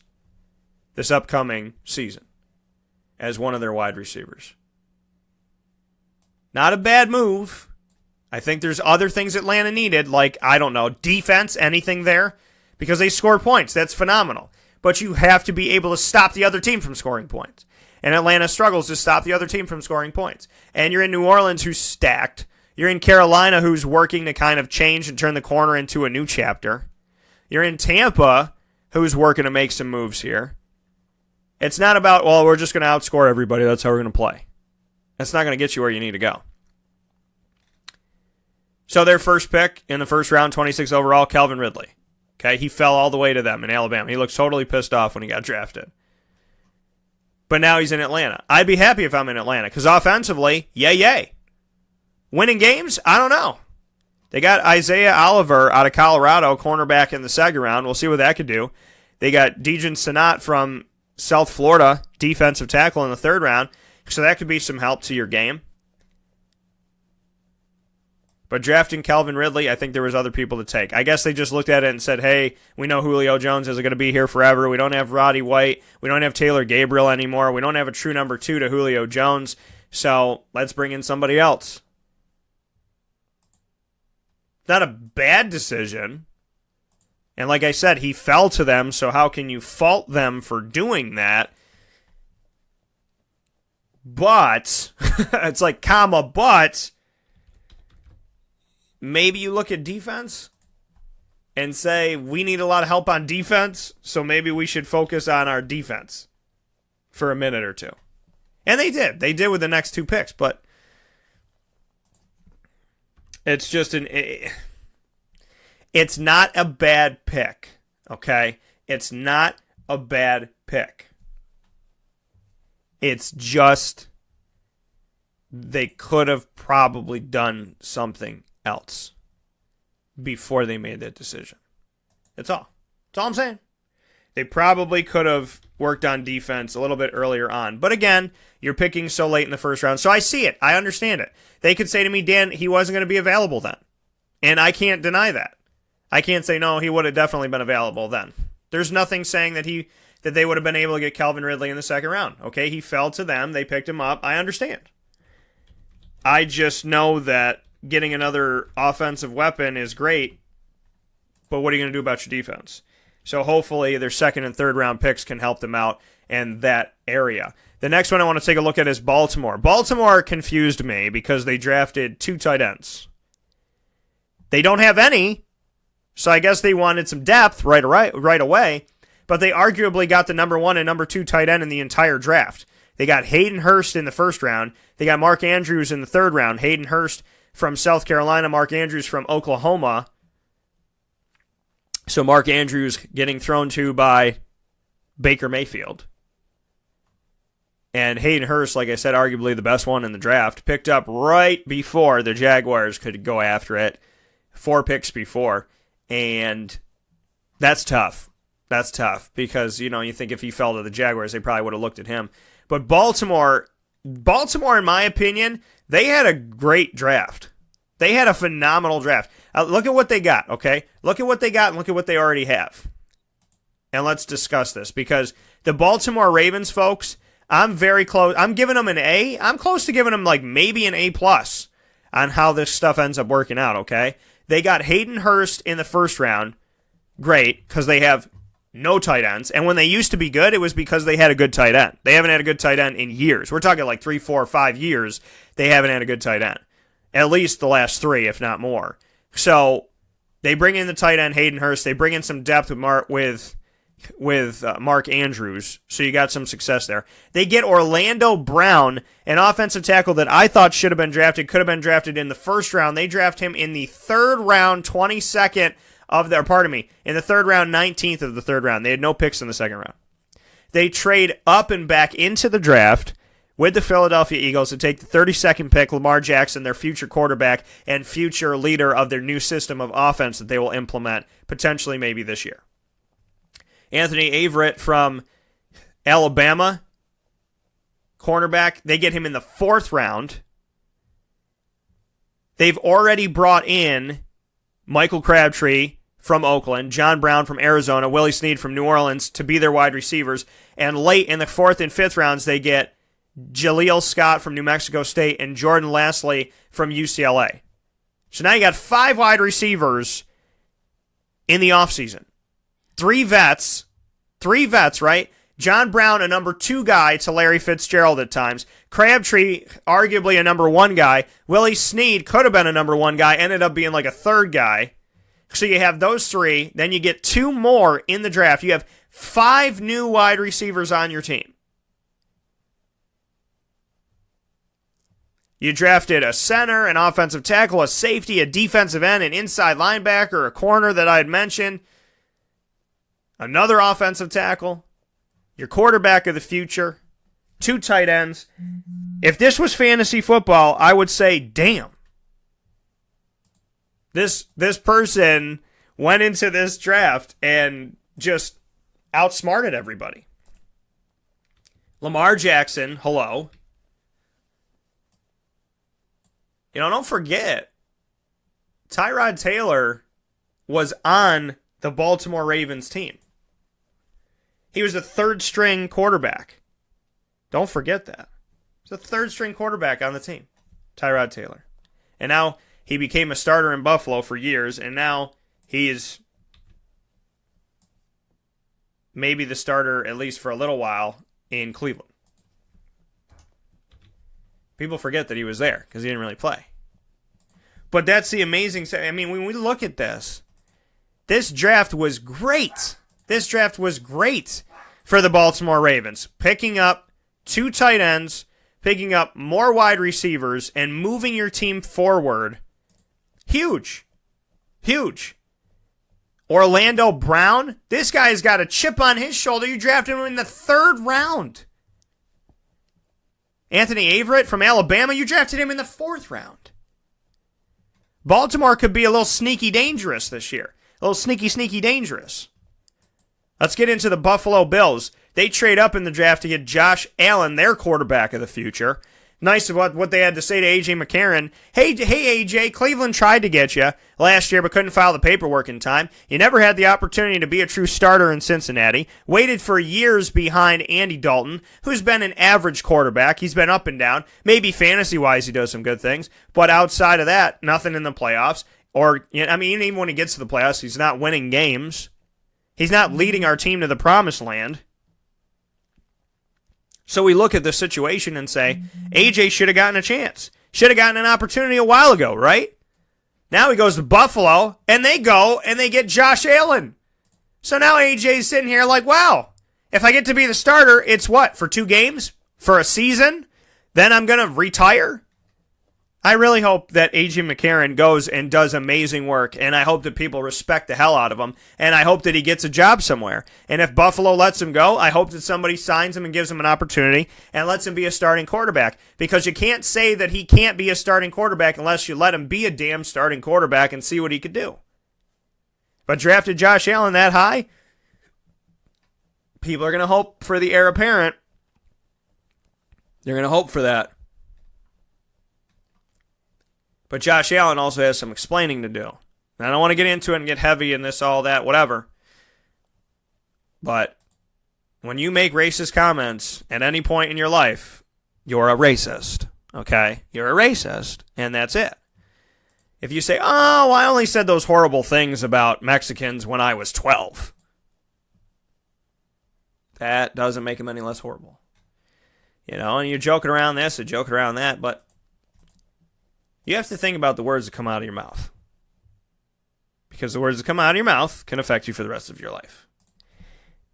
this upcoming season as one of their wide receivers. Not a bad move. I think there's other things Atlanta needed, like, defense, anything there. Because they score points. That's phenomenal. But you have to be able to stop the other team from scoring points. And Atlanta struggles to stop the other team from scoring points. And you're in New Orleans, who's stacked. You're in Carolina, who's working to kind of change and turn the corner into a new chapter. You're in Tampa, who's working to make some moves here. It's not about, we're just going to outscore everybody. That's how we're going to play. That's not going to get you where you need to go. So their first pick in the 1st round, 26 overall, Calvin Ridley. Okay, he fell all the way to them in Alabama. He looked totally pissed off when he got drafted. But now he's in Atlanta. I'd be happy if I'm in Atlanta, because offensively, yay. Winning games? I don't know. They got Isaiah Oliver out of Colorado, cornerback in the 2nd round. We'll see what that could do. They got Dejan Sanat from South Florida, defensive tackle in the 3rd round. So that could be some help to your game. But drafting Calvin Ridley, I think there was other people to take. I guess they just looked at it and said, hey, we know Julio Jones isn't going to be here forever. We don't have Roddy White. We don't have Taylor Gabriel anymore. We don't have a true number 2 to Julio Jones. So let's bring in somebody else. Not a bad decision. And like I said, he fell to them, so how can you fault them for doing that? But, it's like, but, maybe you look at defense and say, we need a lot of help on defense, so maybe we should focus on our defense for a minute or two. And they did. They did with the next 2 picks, but it's just it's not a bad pick, okay? It's not a bad pick. It's just they could have probably done something else before they made that decision. That's all. That's all I'm saying. They probably could have worked on defense a little bit earlier on. But again, you're picking so late in the first round. So I see it. I understand it. They could say to me, Dan, he wasn't going to be available then. And I can't deny that. I can't say, no, he would have definitely been available then. There's nothing saying that they would have been able to get Calvin Ridley in the second round. Okay, he fell to them. They picked him up. I understand. I just know that getting another offensive weapon is great, but what are you going to do about your defense? So hopefully their second and third round picks can help them out in that area. The next one I want to take a look at is Baltimore. Baltimore confused me because they drafted 2 tight ends. They don't have any, so I guess they wanted some depth right away, but they arguably got the number 1 and number 2 tight end in the entire draft. They got Hayden Hurst in the first round. They got Mark Andrews in the third round. Hayden Hurst from South Carolina, Mark Andrews from Oklahoma. So Mark Andrews getting thrown to by Baker Mayfield. And Hayden Hurst, like I said, arguably the best one in the draft, picked up right before the Jaguars could go after it. 4 picks before. And that's tough. That's tough because, you think if he fell to the Jaguars, they probably would have looked at him. But Baltimore, in my opinion, they had a great draft. They had a phenomenal draft. Look at what they got, okay? Look at what they got and look at what they already have. And let's discuss this because the Baltimore Ravens, folks, I'm very close. I'm giving them an A. I'm close to giving them like maybe an A+ on how this stuff ends up working out, okay? They got Hayden Hurst in the first round. Great, because they have no tight ends. And when they used to be good, it was because they had a good tight end. They haven't had a good tight end in years. We're talking like 3, 4, 5 years. They haven't had a good tight end. At least the last 3, if not more. So they bring in the tight end Hayden Hurst. They bring in some depth with Mark Andrews. So you got some success there. They get Orlando Brown, an offensive tackle that I thought should have been drafted, could have been drafted in the first round. They draft him in the third round, 22nd in the third round, 19th of the third round. They had no picks in the second round. They trade up and back into the draft with the Philadelphia Eagles to take the 32nd pick, Lamar Jackson, their future quarterback and future leader of their new system of offense that they will implement potentially maybe this year. Anthony Averett from Alabama, cornerback, they get him in the 4th round. They've already brought in Michael Crabtree from Oakland, John Brown from Arizona, Willie Snead from New Orleans to be their wide receivers. And late in the 4th and 5th rounds, they get Jaleel Scott from New Mexico State and Jordan Lastly from UCLA. So now you got 5 wide receivers in the offseason. 3 vets, right? John Brown, a number 2 guy to Larry Fitzgerald at times. Crabtree, arguably a number 1 guy. Willie Snead could have been a number 1 guy, ended up being like a 3rd guy. So you have those 3, then you get 2 more in the draft. You have 5 new wide receivers on your team. You drafted a center, an offensive tackle, a safety, a defensive end, an inside linebacker, a corner that I had mentioned, another offensive tackle, your quarterback of the future, 2 tight ends. If this was fantasy football, I would say, damn. This person went into this draft and just outsmarted everybody. Lamar Jackson, hello. don't forget, Tyrod Taylor was on the Baltimore Ravens team. He was a third-string quarterback. Don't forget that. He was a third-string quarterback on the team, Tyrod Taylor. And now he became a starter in Buffalo for years, and now he is maybe the starter, at least for a little while, in Cleveland. People forget that he was there because he didn't really play. But that's the amazing thing. I mean, when we look at this draft was great. This draft was great for the Baltimore Ravens. Picking up 2 tight ends, picking up more wide receivers, and moving your team forward. Huge. Huge. Orlando Brown, this guy's got a chip on his shoulder. You drafted him in the 3rd round. Anthony Averett from Alabama, you drafted him in the 4th round. Baltimore could be a little sneaky dangerous this year. A little sneaky dangerous. Let's get into the Buffalo Bills. They trade up in the draft to get Josh Allen, their quarterback of the future. Nice of what they had to say to A.J. McCarron. Hey, A.J., Cleveland tried to get you last year but couldn't file the paperwork in time. You never had the opportunity to be a true starter in Cincinnati. Waited for years behind Andy Dalton, who's been an average quarterback. He's been up and down. Maybe fantasy-wise he does some good things, but outside of that, nothing in the playoffs. Or, I mean, even when he gets to the playoffs, he's not winning games. He's not leading our team to the promised land. So we look at the situation and say, AJ should have gotten a chance. Should have gotten an opportunity a while ago, right? Now he goes to Buffalo, and they go, and they get Josh Allen. So now AJ's sitting here like, wow, if I get to be the starter, it's what, for 2 games? For a season? Then I'm going to retire? I really hope that A.J. McCarron goes and does amazing work, and I hope that people respect the hell out of him, and I hope that he gets a job somewhere. And if Buffalo lets him go, I hope that somebody signs him and gives him an opportunity and lets him be a starting quarterback, because you can't say that he can't be a starting quarterback unless you let him be a damn starting quarterback and see what he could do. But drafted Josh Allen that high, people are going to hope for the heir apparent. They're going to hope for that. But Josh Allen also has some explaining to do. And I don't want to get into it and get heavy in this, all that, whatever. But when you make racist comments at any point in your life, you're a racist. Okay? You're a racist, and that's it. If you say, oh, I only said those horrible things about Mexicans when I was 12. That doesn't make them any less horrible. And you're joking around this and joking around that, but you have to think about the words that come out of your mouth. Because the words that come out of your mouth can affect you for the rest of your life.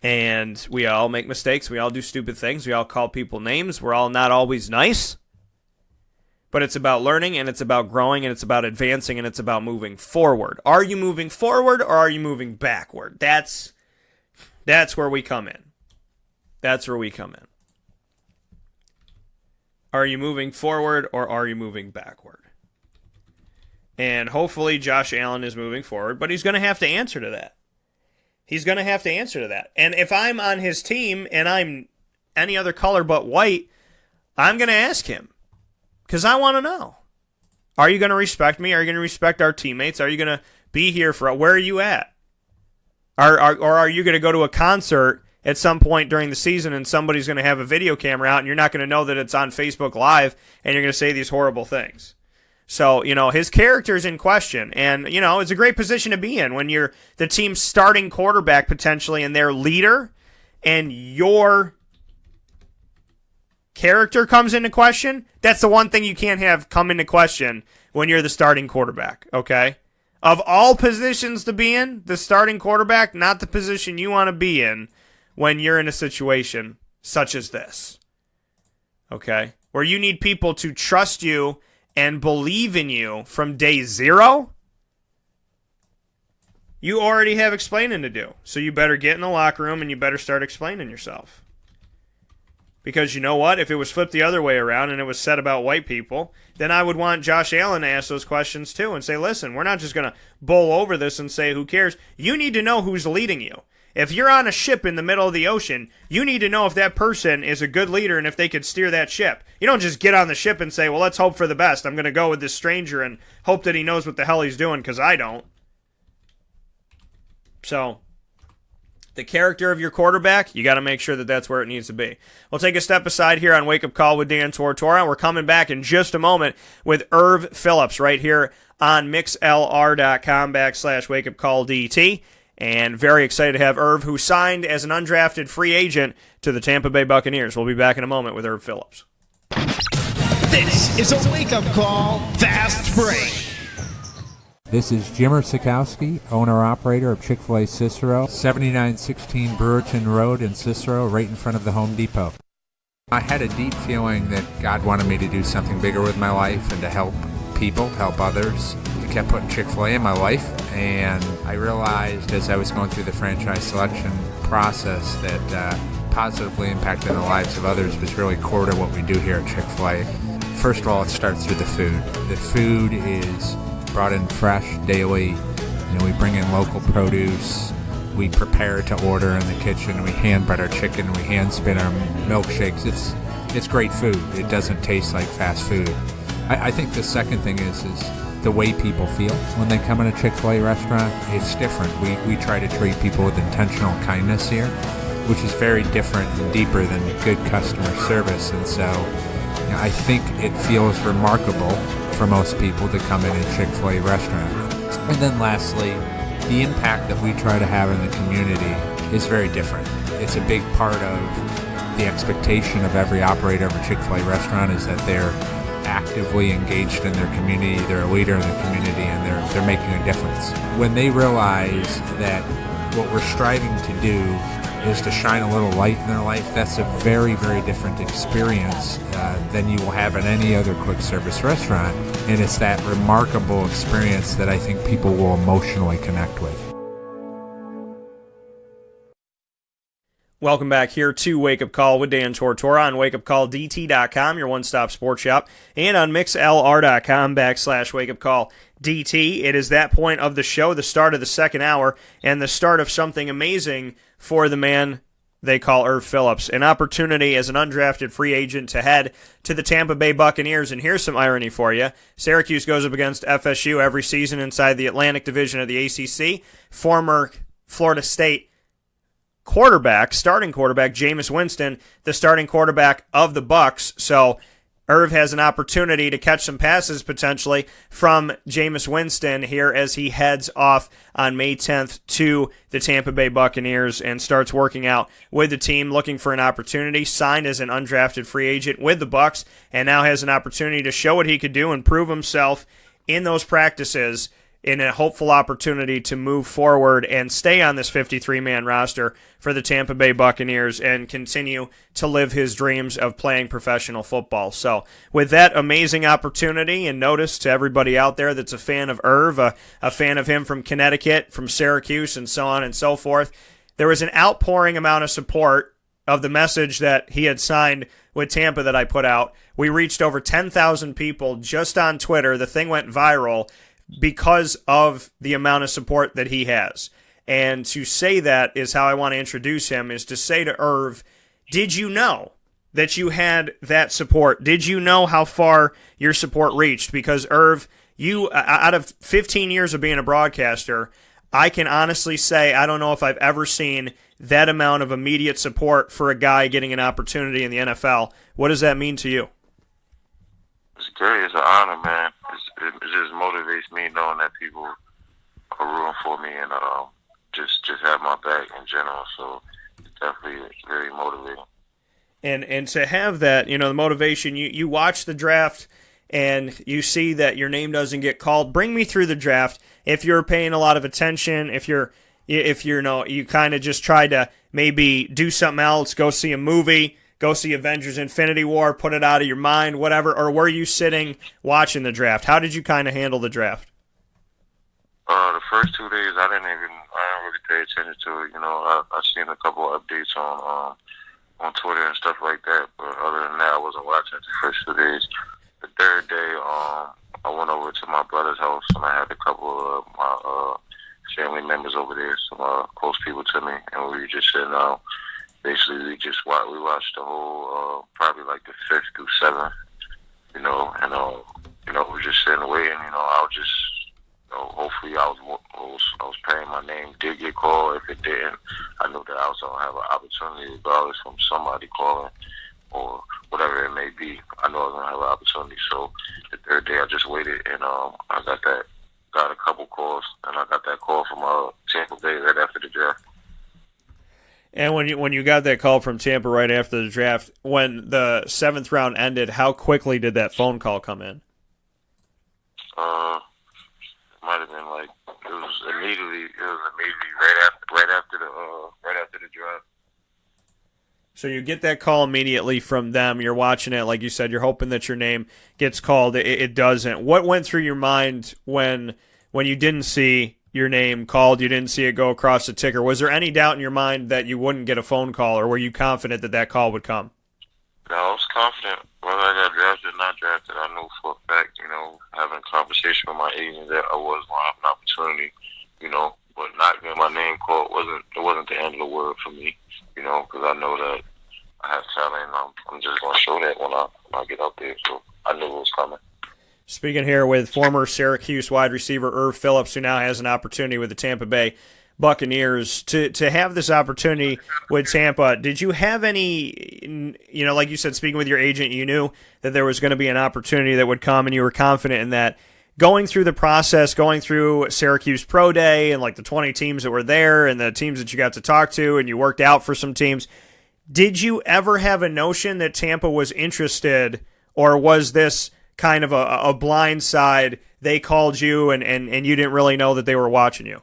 And we all make mistakes. We all do stupid things. We all call people names. We're all not always nice. But it's about learning, and it's about growing, and it's about advancing, and it's about moving forward. Are you moving forward, or are you moving backward? That's where we come in. That's where we come in. Are you moving forward, or are you moving backward? And hopefully Josh Allen is moving forward, but he's going to have to answer to that. He's going to have to answer to that. And if I'm on his team and I'm any other color but white, I'm going to ask him, because I want to know. Are you going to respect me? Are you going to respect our teammates? Are you going to be here for, where are you at? Or are you going to go to a concert at some point during the season and somebody's going to have a video camera out and you're not going to know that it's on Facebook Live and you're going to say these horrible things? So, his character's in question, and, it's a great position to be in when you're the team's starting quarterback potentially and their leader, and your character comes into question. That's the one thing you can't have come into question when you're the starting quarterback, okay? Of all positions to be in, the starting quarterback, not the position you want to be in when you're in a situation such as this, okay? Where you need people to trust you and believe in you from day 0, you already have explaining to do. So you better get in the locker room and you better start explaining yourself. Because you know what? If it was flipped the other way around and it was said about white people, then I would want Josh Allen to ask those questions too and say, listen, we're not just going to bowl over this and say, who cares? You need to know who's leading you. If you're on a ship in the middle of the ocean, you need to know if that person is a good leader and if they could steer that ship. You don't just get on the ship and say, well, let's hope for the best. I'm going to go with this stranger and hope that he knows what the hell he's doing, because I don't. So, the character of your quarterback, you got to make sure that that's where it needs to be. We'll take a step aside here on Wake Up Call with Dan Tortora. We're coming back in just a moment with Erv Philips right here on mixlr.com/wakeupcalldt. And very excited to have Erv, who signed as an undrafted free agent to the Tampa Bay Buccaneers. We'll be back in a moment with Erv Philips. This is a wake-up call fast break. This is Jimmer Sikowski, owner-operator of Chick-fil-A Cicero, 7916 Brewerton Road in Cicero, right in front of the Home Depot. I had a deep feeling that God wanted me to do something bigger with my life and to help people, help others. He kept putting Chick-fil-A in my life, and I realized as I was going through the franchise selection process that positively impacting the lives of others was really core to what we do here at Chick-fil-A. First of all, it starts with the food. The food is brought in fresh daily. We bring in local produce. We prepare to order in the kitchen. We hand bread our chicken. We hand spin our milkshakes. It's great food. It doesn't taste like fast food. I think the second thing is the way people feel when they come in a Chick-fil-A restaurant. It's different. We try to treat people with intentional kindness here, which is very different and deeper than good customer service. And so I think it feels remarkable for most people to come in a Chick-fil-A restaurant. And then lastly, the impact that we try to have in the community is very different. It's a big part of the expectation of every operator of a Chick-fil-A restaurant is that they're actively engaged in their community, they're a leader in the community, and they're making a difference. When they realize that what we're striving to do is to shine a little light in their life, that's a very, very different experience than you will have in any other quick service restaurant. And it's that remarkable experience that I think people will emotionally connect with. Welcome back here to Wake Up Call with Dan Tortora on wakeupcalldt.com, your one-stop sports shop, and on mixlr.com/wakeupcalldt. It is that point of the show, the start of the second hour, and the start of something amazing for the man they call Erv Philips. An opportunity as an undrafted free agent to head to the Tampa Bay Buccaneers. And here's some irony for you. Syracuse goes up against FSU every season inside the Atlantic Division of the ACC. Former Florida State starting quarterback, Jameis Winston, the starting quarterback of the Bucs. So Erv has an opportunity to catch some passes potentially from Jameis Winston here as he heads off on May 10th to the Tampa Bay Buccaneers and starts working out with the team, looking for an opportunity, signed as an undrafted free agent with the Bucs, and now has an opportunity to show what he could do and prove himself in those practices in a hopeful opportunity to move forward and stay on this 53-man roster for the Tampa Bay Buccaneers and continue to live his dreams of playing professional football. So with that amazing opportunity, and notice to everybody out there that's a fan of Erv, a fan of him from Connecticut, from Syracuse, and so on and so forth, there was an outpouring amount of support of the message that he had signed with Tampa that I put out. We reached over 10,000 people just on Twitter. The thing went viral because of the amount of support that he has. And to say that is how I want to introduce him, is to say to Erv, did you know that you had that support? Did you know how far your support reached? Because Erv, you, out of 15 years of being a broadcaster, I can honestly say I don't know if I've ever seen that amount of immediate support for a guy getting an opportunity in the NFL. What does that mean to you? It's great. It's an honor, man. It just motivates me knowing that people are rooting for me and just have my back in general. So it's definitely very motivating. And to have that, the motivation, you watch the draft and you see that your name doesn't get called. Bring me through the draft. If you're paying a lot of attention, if you kind of just try to maybe do something else, go see a movie, go see Avengers Infinity War, put it out of your mind, whatever, or were you sitting watching the draft? How did you kind of handle the draft? The first 2 days, I didn't really pay attention to it. I seen a couple of updates on Twitter and stuff like that, but other than that, I wasn't watching the first 2 days. The third day, I went over to my brother's house, and I had a couple of my family members over there, some close people to me, and we were just sitting down. Basically, we watched the whole probably like the 5th through 7th, you know, and we were just sitting waiting. You know, I was just, you know, hopefully I was praying my name did get called. If it didn't, I knew that I was gonna have an opportunity, regardless from somebody calling or whatever it may be. I know I was gonna have an opportunity. So the 3rd day, I just waited, and I got a couple calls, and I got that call from Tampa Bay right after the draft. And when you got that call from Tampa right after the draft, when the 7th round ended, how quickly did that phone call come in? It might have been like it was immediately right after the draft. So you get that call immediately from them. You're watching it, like you said. You're hoping that your name gets called. It doesn't. What went through your mind when you didn't see your name called? You didn't see it go across the ticker. Was there any doubt in your mind that you wouldn't get a phone call, or were you confident that that call would come? No, I was confident. Whether I got drafted or not drafted, I knew for a fact, you know, having a conversation with my agent that I was going to have an opportunity, you know. But not getting my name called wasn't the end of the world for me, you know, because I know that I have talent, and I'm just going to show that when I get out there. So I knew it was coming. Speaking here with former Syracuse wide receiver Erv Philips, who now has an opportunity with the Tampa Bay Buccaneers. To have this opportunity with Tampa, did you have any, you know, like you said, speaking with your agent, you knew that there was going to be an opportunity that would come, and you were confident in that. Going through the process, going through Syracuse Pro Day and like the 20 teams that were there and the teams that you got to talk to, and you worked out for some teams, did you ever have a notion that Tampa was interested, or was this kind of a blind side? They called you and you didn't really know that they were watching you?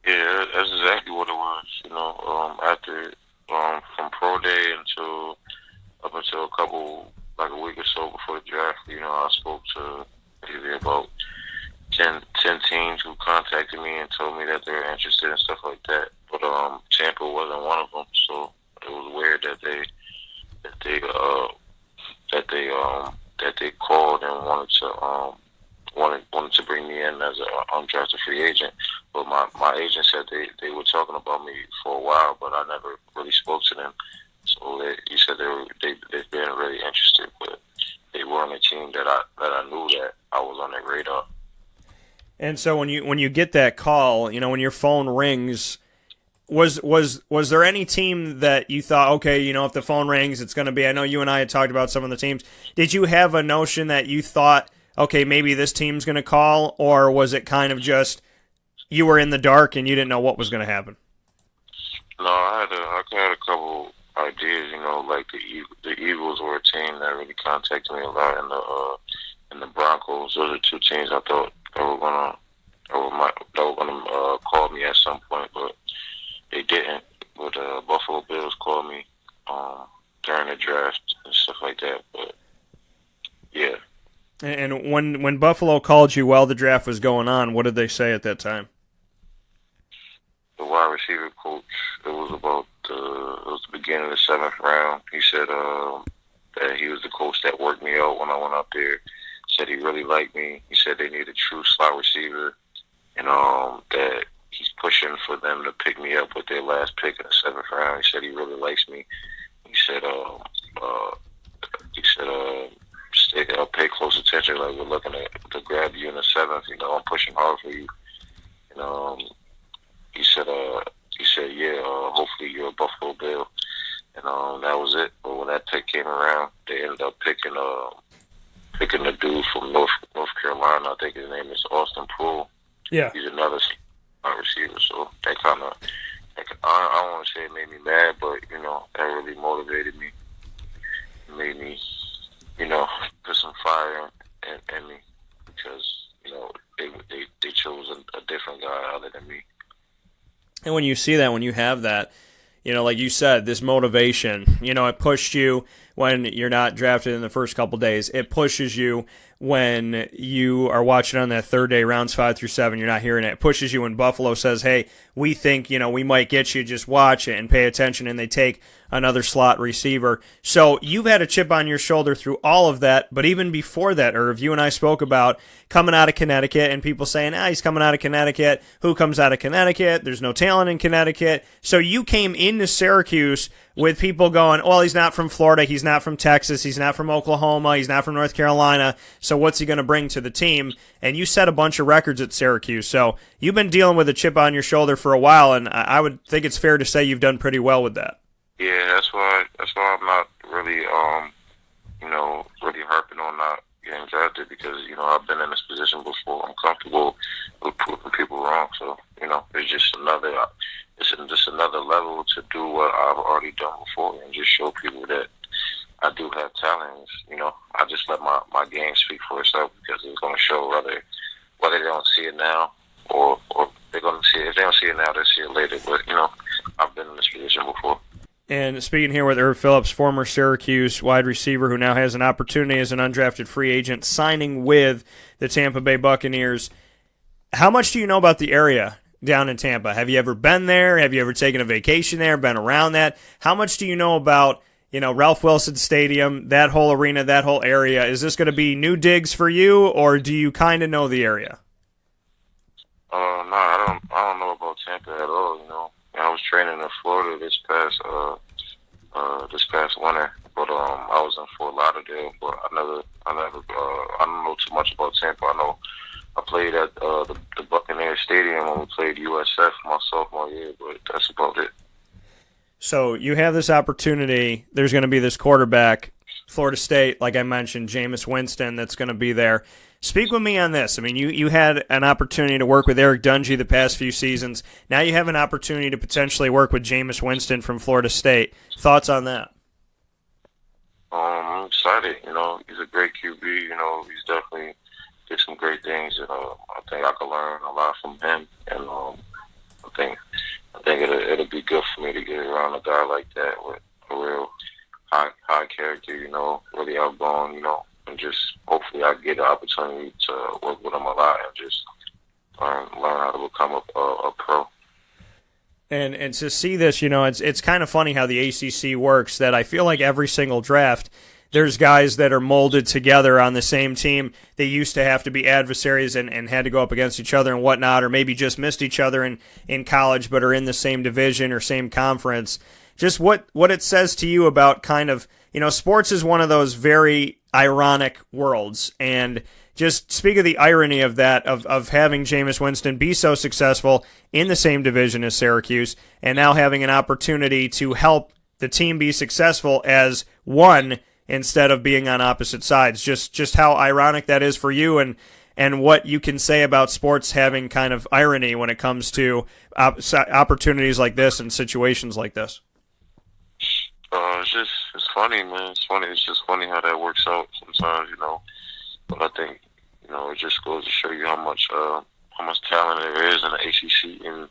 Yeah, that's exactly what it was. You know, after from Pro Day up until a week or so before the draft, you know, I spoke to maybe about 10 teams who contacted me and told me that they were interested and stuff like that. But Tampa wasn't one of them, so it was weird that they called and wanted to bring me in as an undrafted free agent. But my agent said they were talking about me for a while, but I never really spoke to them. So he said they've been really interested, but they weren't a team that I knew that I was on their radar. And so when you get that call, you know, when your phone rings, was there any team that you thought, okay, you know, if the phone rings, it's going to be? I know you and I had talked about some of the teams. Did you have a notion that you thought, okay, maybe this team's going to call, or was it kind of just you were in the dark and you didn't know what was going to happen? No, I had a couple ideas. You know, like the Eagles were a team that really contacted me a lot, and the Broncos. Those are two teams I thought they were gonna call me at some point, but they didn't. But Buffalo Bills called me during the draft and stuff like that. But yeah. And when Buffalo called you while the draft was going on, what did they say at that time? The wide receiver coach. It was the beginning of the 7th round. He said that he was the coach that worked me out when I went up there. Said he really liked me. He said they need a true slot receiver, and that he's pushing for them to pick me up with their last pick in the 7th round. He said he really likes me. He said pay close attention. Like, we're looking to grab you in the 7th. You know, I'm pushing hard for you. And he said yeah. Hopefully you're a Buffalo Bill. And that was it. But when that pick came around, they ended up picking the dude from North Carolina. I think his name is Austin Poole. Yeah, he's another receiver. So that kind of, I don't want to say it made me mad, but you know, that really motivated me. It made me, you know, put some fire in me, because you know they chose a different guy other than me. And when you see that, when you have that, you know, like you said, this motivation, you know, it pushed you when you're not drafted in the first couple days. It pushes you when you are watching on that third day, rounds 5 through 7, you're not hearing it. It pushes you when Buffalo says, hey, we think, we might get you, just watch it and pay attention, and they take another slot receiver. So you've had a chip on your shoulder through all of that, but even before that, Erv, you and I spoke about coming out of Connecticut and people saying, he's coming out of Connecticut. Who comes out of Connecticut? There's no talent in Connecticut. So you came into Syracuse with people going, well, he's not from Florida, he's not from Texas, he's not from Oklahoma, he's not from North Carolina, so what's he going to bring to the team? And you set a bunch of records at Syracuse. So you've been dealing with a chip on your shoulder for a while, and I would think it's fair to say you've done pretty well with that. Yeah, that's why I'm not really, really harping on not getting drafted, because, I've been in this position before. I'm comfortable with proving people wrong. So, it's just another level to do what I've already done before and just show people that I do have talent. I just let my game speak for itself, because it's going to show whether they don't see it now or they're going to see it. If they don't see it now, they'll see it later. But, I've been in this position before. And speaking here with Erv Philips, former Syracuse wide receiver who now has an opportunity as an undrafted free agent signing with the Tampa Bay Buccaneers. How much do you know about the area down in Tampa? Have you ever been there? Have you ever taken a vacation there, been around that? How much do you know about, Ralph Wilson Stadium, that whole arena, that whole area? Is this going to be new digs for you, or do you kind of know the area? No, I don't know about Tampa at all, I was training in Florida this past winter, but I was in Fort Lauderdale. But I don't know too much about Tampa. I know I played at the Buccaneers Stadium when we played USF my sophomore year, but that's about it. So you have this opportunity. There's going to be this quarterback, Florida State, like I mentioned, Jameis Winston, that's going to be there. Speak with me on this. I mean, you had an opportunity to work with Eric Dungy the past few seasons. Now you have an opportunity to potentially work with Jameis Winston from Florida State. Thoughts on that? I'm excited. He's a great QB. He's definitely did some great things. I think I could learn a lot from him. And I think it'll be good for me to get around a guy like that with a real high character. Really outgoing. And just hopefully I get the opportunity to work with him a lot and just learn how to become a pro. And to see this, it's kind of funny how the ACC works, that I feel like every single draft, there's guys that are molded together on the same team. They used to have to be adversaries and had to go up against each other and whatnot, or maybe just missed each other in college but are in the same division or same conference. Just what it says to you about kind of, sports is one of those very ironic worlds, and just speak of the irony of that, of having Jameis Winston be so successful in the same division as Syracuse, and now having an opportunity to help the team be successful as one instead of being on opposite sides. Just how ironic that is for you, and what you can say about sports having kind of irony when it comes to opportunities like this and situations like this. It's funny, man. It's funny. It's just funny how that works out sometimes, But I think, it just goes to show you how much talent there is in the ACC, and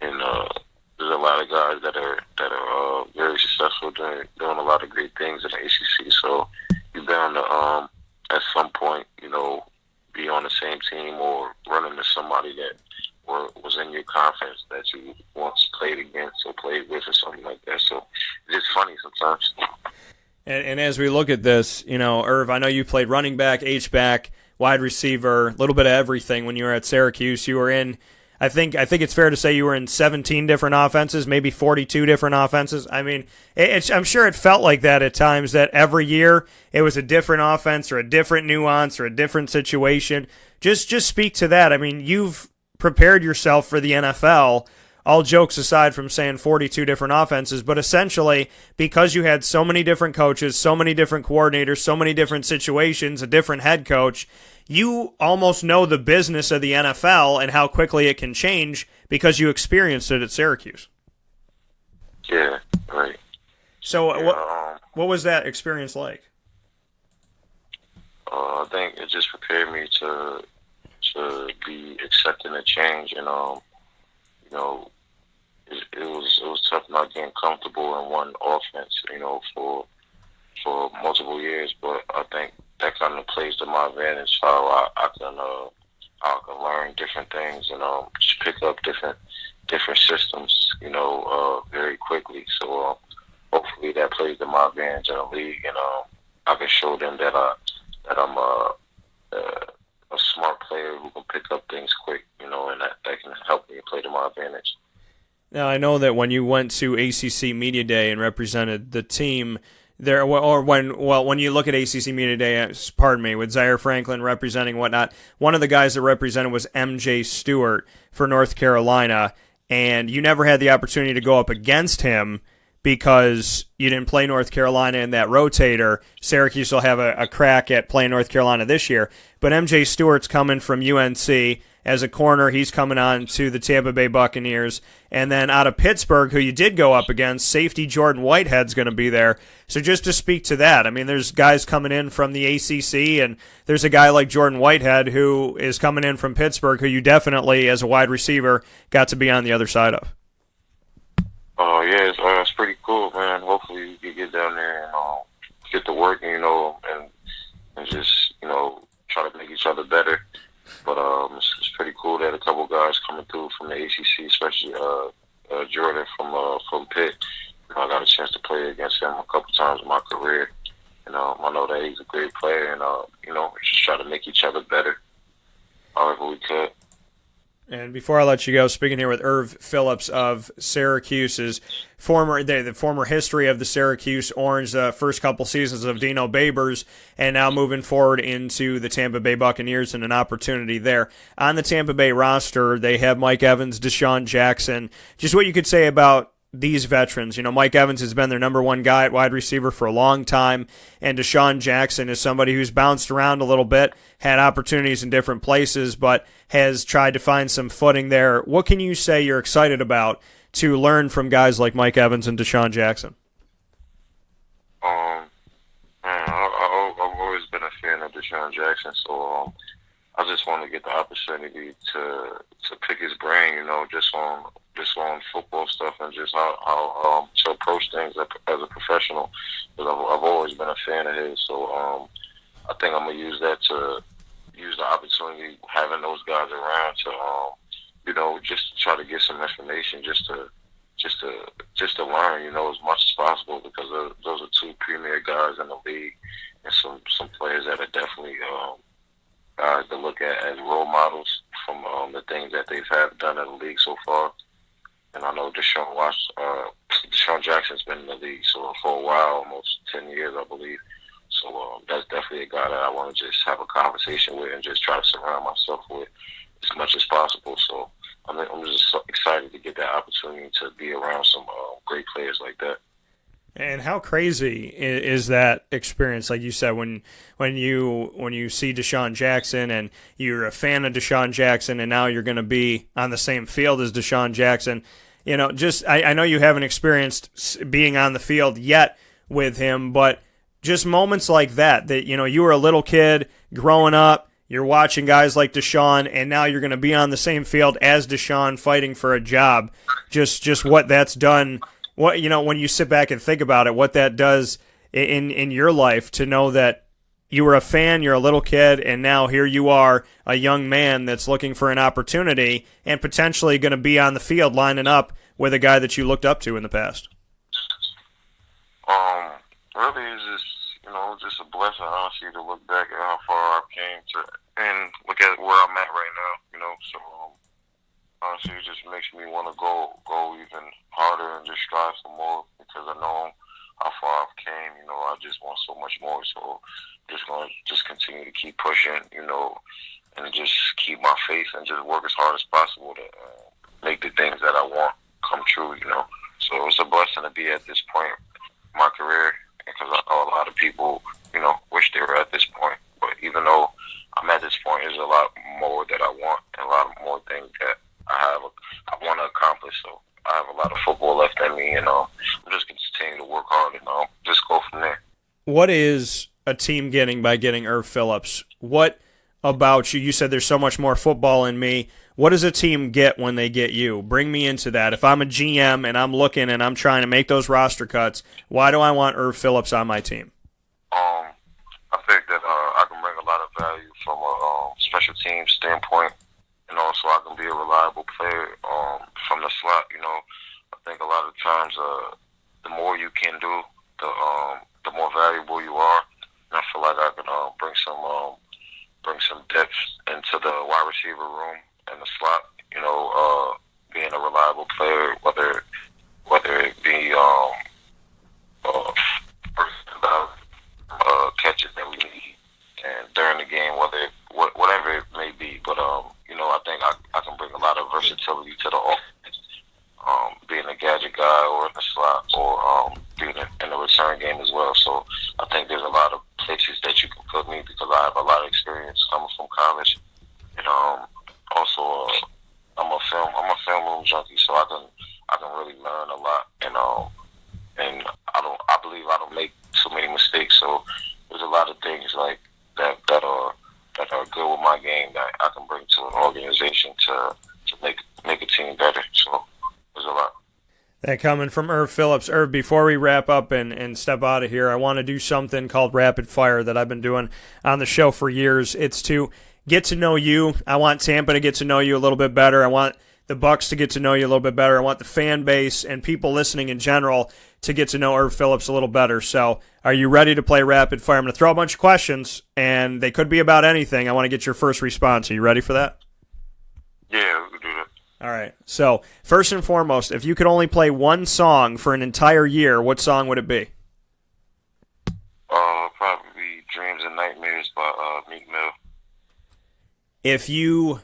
there's a lot of guys that are very successful doing a lot of great things in the ACC. So you're bound to at some point, be on the same team or run into somebody that was in your conference that you once played against or played with or something like that. So it's just funny sometimes. And as we look at this, Erv, I know you played running back, H-back, wide receiver, a little bit of everything when you were at Syracuse. You were in, I think it's fair to say you were in 17 different offenses, maybe 42 different offenses. I mean, I'm sure it felt like that at times, that every year it was a different offense or a different nuance or a different situation. Just speak to that. I mean, you've prepared yourself for the NFL, all jokes aside from saying 42 different offenses, but essentially because you had so many different coaches, so many different coordinators, so many different situations, a different head coach, you almost know the business of the NFL and how quickly it can change because you experienced it at Syracuse. Yeah, right. So what was that experience like? I think it just prepared me to be accepting the change, and it was tough not getting comfortable in one offense, for multiple years, but I think that kind of plays to my advantage. How I can learn different things and just pick up different systems, very quickly. So hopefully that plays to my advantage in the league, and I can show them that I'm a smart player who can pick up things quick, and that can help me play to my advantage. Now, I know that when you went to ACC Media Day and represented the team there, or when you look at ACC Media Day, with Zaire Franklin representing whatnot, one of the guys that represented was MJ Stewart for North Carolina, and you never had the opportunity to go up against him because you didn't play North Carolina in that rotator. Syracuse will have a crack at playing North Carolina this year. But MJ Stewart's coming from UNC as a corner. He's coming on to the Tampa Bay Buccaneers. And then out of Pittsburgh, who you did go up against, safety Jordan Whitehead's going to be there. So just to speak to that, I mean, there's guys coming in from the ACC, and there's a guy like Jordan Whitehead who is coming in from Pittsburgh, who you definitely, as a wide receiver, got to be on the other side of. Oh, yeah, it's pretty cool, man. Hopefully we can get down there and get to work, and just, try to make each other better. But it's pretty cool that a couple guys coming through from the ACC, especially Jordan from Pitt. I got a chance to play against him a couple times in my career. I know that he's a great player, and just try to make each other better however we could. And before I let you go, speaking here with Erv Philips of Syracuse's the former history of the Syracuse Orange, the first couple seasons of Dino Babers, and now moving forward into the Tampa Bay Buccaneers and an opportunity there. On the Tampa Bay roster, they have Mike Evans, Deshaun Jackson. Just what you could say about these veterans. Mike Evans has been their number one guy at wide receiver for a long time, and Deshaun Jackson is somebody who's bounced around a little bit, had opportunities in different places, but has tried to find some footing there. What can you say you're excited about to learn from guys like Mike Evans and Deshaun Jackson? I've always been a fan of Deshaun Jackson, so I just want to get the opportunity to pick his brain, just on football stuff and just how to approach things as a professional. Because I've always been a fan of his, so I think I'm gonna use that to use the opportunity having those guys around to just try to get some information, just to learn, as much as possible, because those are two premier guys in the league and some players that are definitely guys to look at as role models from the things that they've done in the league so far. And I know Deshaun Jackson's been in the league for a while, almost 10 years, I believe. So that's definitely a guy that I want to just have a conversation with and just try to surround myself with as much as possible. So I'm just so excited to get that opportunity to be around some great players like that. And how crazy is that experience? Like you said, when you see Deshaun Jackson and you're a fan of Deshaun Jackson, and now you're going to be on the same field as Deshaun Jackson. I know you haven't experienced being on the field yet with him, but just moments like that you were a little kid growing up, you're watching guys like Deshaun, and now you're going to be on the same field as Deshaun fighting for a job. Just what that's done. What when you sit back and think about it, what that does in your life, to know that you were a fan, you're a little kid, and now here you are, a young man that's looking for an opportunity and potentially going to be on the field lining up with a guy that you looked up to in the past. Really, it's just a blessing, honestly, to look back at how far I've came and look at where I'm at right now. So honestly, it just makes me want to go even harder and just strive for more, because I know how far I've came. I just want so much more. So just going to continue to keep pushing, and just keep my faith and just work as hard as possible to make the things that I want come true. So it's a blessing to be at this point in my career, because I know a lot of people, wish they were at this point. But even though I'm at this point, there's a lot more that I want and a lot more things that I want to accomplish. So I have a lot of football left in me, and I'm just going to continue to work hard and just go from there. What is a team getting by getting Erv Philips? What about you? You said there's so much more football in me. What does a team get when they get you? Bring me into that. If I'm a GM and I'm looking and I'm trying to make those roster cuts, why do I want Erv Philips on my team? special team standpoint, and also I can be a reliable player from the slot. You know, I think a lot of times the more you can do, the more valuable you are. And I feel like I can bring some depth into the wide receiver room and the slot. You know, being a reliable player, whether it be first down catches that we need, and during the game, whatever it may be. But you know, I think I can bring a lot of versatility to the offense, being a gadget guy or in the slot or being in the return game as well. So I think there's a lot of places that you can put me because I have a lot of experience coming from college, and also I'm a film room junkie, so I can really learn a lot, and I believe I don't make so many mistakes. So there's a lot of things like that are good with my game that I can bring to an organization to make a team better. So there's a lot. That coming from Erv Philips. Erv, before we wrap up and step out of here, I want to do something called Rapid Fire that I've been doing on the show for years. It's to get to know you. I want Tampa to get to know you a little bit better. I want the Bucs to get to know you a little bit better. I want the fan base and people listening in general to get to know Erv Philips a little better. So are you ready to play Rapid Fire? I'm going to throw a bunch of questions, and they could be about anything. I want to get your first response. Are you ready for that? Yeah, we can do that. All right. So first and foremost, if you could only play one song for an entire year, what song would it be? Probably Dreams and Nightmares by Meek Mill. If you,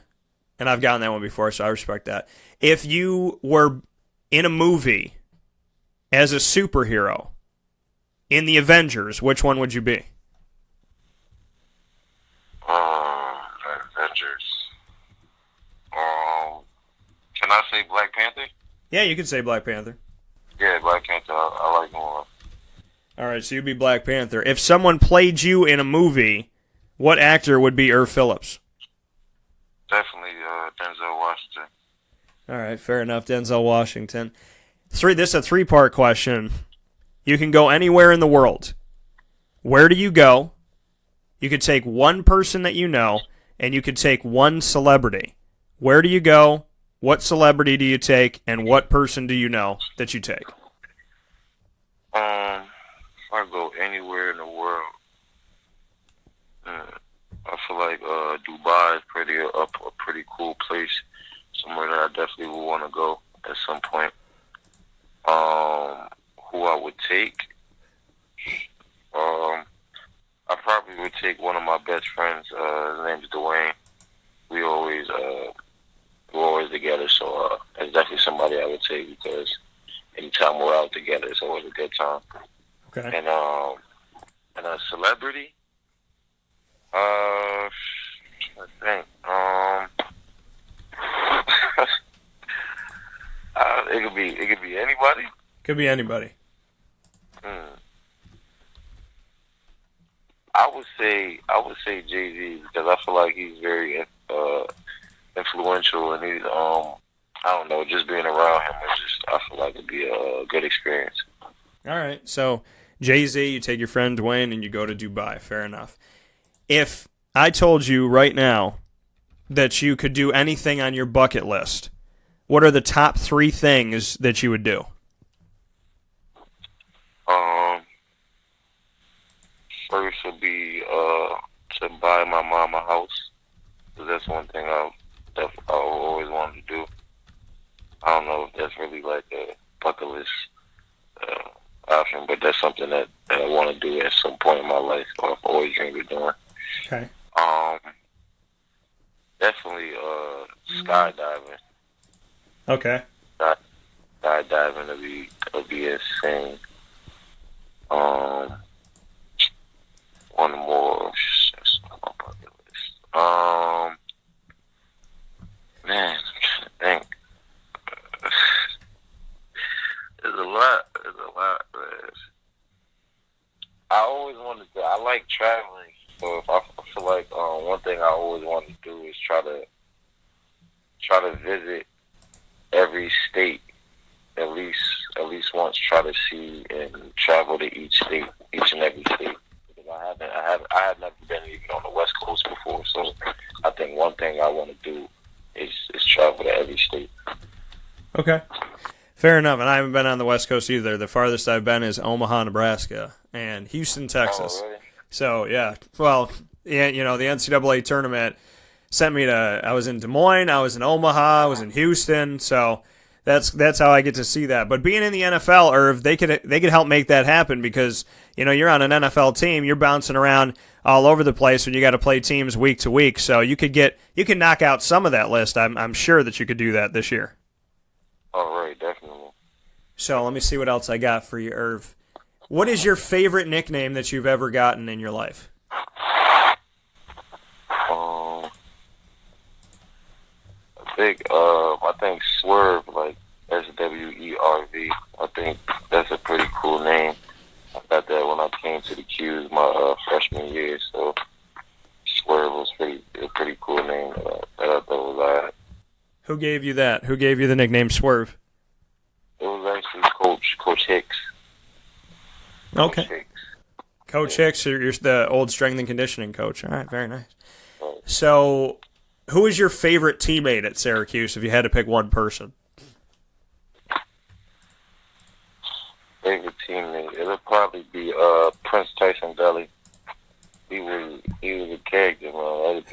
and I've gotten that one before, so I respect that. If you were in a movie as a superhero in the Avengers, which one would you be? Avengers. Can I say Black Panther? Yeah, you could say Black Panther. Yeah, Black Panther. I like more. All right, so you'd be Black Panther. If someone played you in a movie, what actor would be Erv Philips? Definitely Denzel Washington. All right, fair enough, Denzel Washington. This is a three-part question. You can go anywhere in the world. Where do you go? You could take one person that you know, and you could take one celebrity. Where do you go? What celebrity do you take? And what person do you know that you take? If I go anywhere in the world, I feel like Dubai is a pretty cool place. Somewhere that I definitely would want to go at some point. Who I would take? I probably would take one of my best friends. His name's Dwayne. We're always together, so that's definitely somebody I would take because anytime we're out together, it's always a good time. Okay. And a celebrity. I think it could be anybody. Could be anybody. I would say Jay-Z because I feel like he's very influential, and he's I don't know, just being around him I feel like it'd be a good experience. All right, so Jay-Z, you take your friend Dwayne, and you go to Dubai. Fair enough. If I told you right now that you could do anything on your bucket list, what are the top 3 things that you would do? First would be to buy my mom a house. Because that's one thing I always wanted to do. I don't know if that's really like a bucket list option, but that's something that I want to do at some point in my life, or I've always dreamed of doing. Okay. Definitely skydiving. Okay. Skydiving would be insane. One more. That's on my bucket list. Man, I'm trying to think. There's a lot, man. I always wanted to. I like traveling, so if I feel like one thing I always wanted to do is try to visit every state at least once. Try to see and travel to each and every state. Because I had never been even on the West Coast before, so I think one thing I want to do is travel to every state. Okay. Fair enough, and I haven't been on the West Coast either. The farthest I've been is Omaha, Nebraska, and Houston, Texas. Oh, really? So, yeah. Well, yeah, the NCAA tournament sent me to, I was in Des Moines, I was in Omaha, I was in Houston, so that's how I get to see that. But being in the NFL, Erv, they could help make that happen because, you're on an NFL team, you're bouncing around all over the place when you got to play teams week to week, so you can knock out some of that list. I'm sure that you could do that this year. All right, definitely. So let me see what else I got for you, Erv. What is your favorite nickname that you've ever gotten in your life? I think Swerve, like SWERV. I think that's a pretty cool name. I got that when I came to the Q's my freshman year, so Swerve was a pretty cool name that I thought was alright. Who gave you that? Who gave you the nickname Swerve? It was actually Coach Hicks. Okay. Coach Hicks, you're the old strength and conditioning coach. All right, very nice. So, who is your favorite teammate at Syracuse if you had to pick one person? Favorite teammate? It'll probably be Prince Tyson Deli. He was a character, man.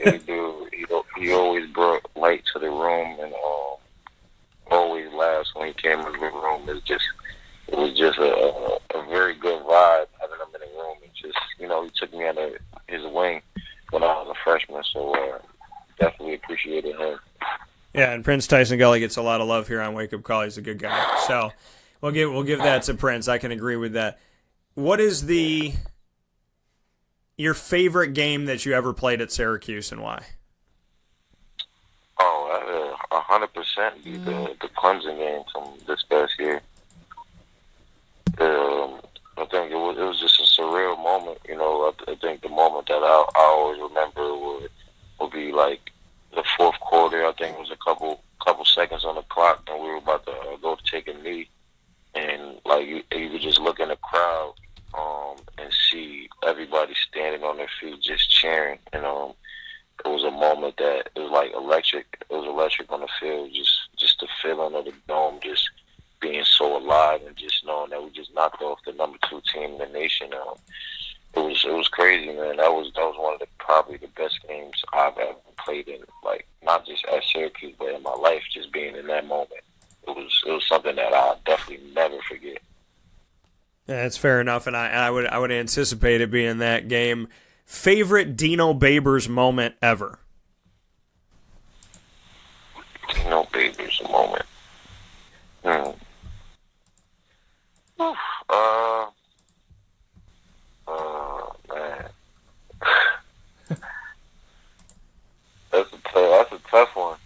He always brought light to the room and always laughs when he came in the room. It was just a very good vibe having him in the room. And just, he took me under his wing when I was a freshman, so definitely appreciated him. Yeah, and Prince Tyson Gully gets a lot of love here on Wake Up Call. He's a good guy. So we'll give that to Prince. I can agree with that. What is your favorite game that you ever played at Syracuse and why? 100% be the Clemson game from this past year. I think it was just a surreal moment. I think the moment that I always remember would be like the fourth quarter. I think it was a couple seconds on the clock, and we were about to go to take a knee, and like you could just look in the crowd and see everybody standing on their feet just cheering. And it was a moment that it was like electric. It was electric on the field. Just the feeling of the dome just being so alive and just knowing that we just knocked off the number 2 team in the nation. It was crazy, man. That was one of probably the best games I've ever played in, like not just at Syracuse but in my life. Just being in that moment, it was something that I'll definitely never forget. Yeah, that's fair enough, and I would anticipate it being that game. Favorite Dino Babers moment ever? Dino Babers moment. Man. That's a tough one.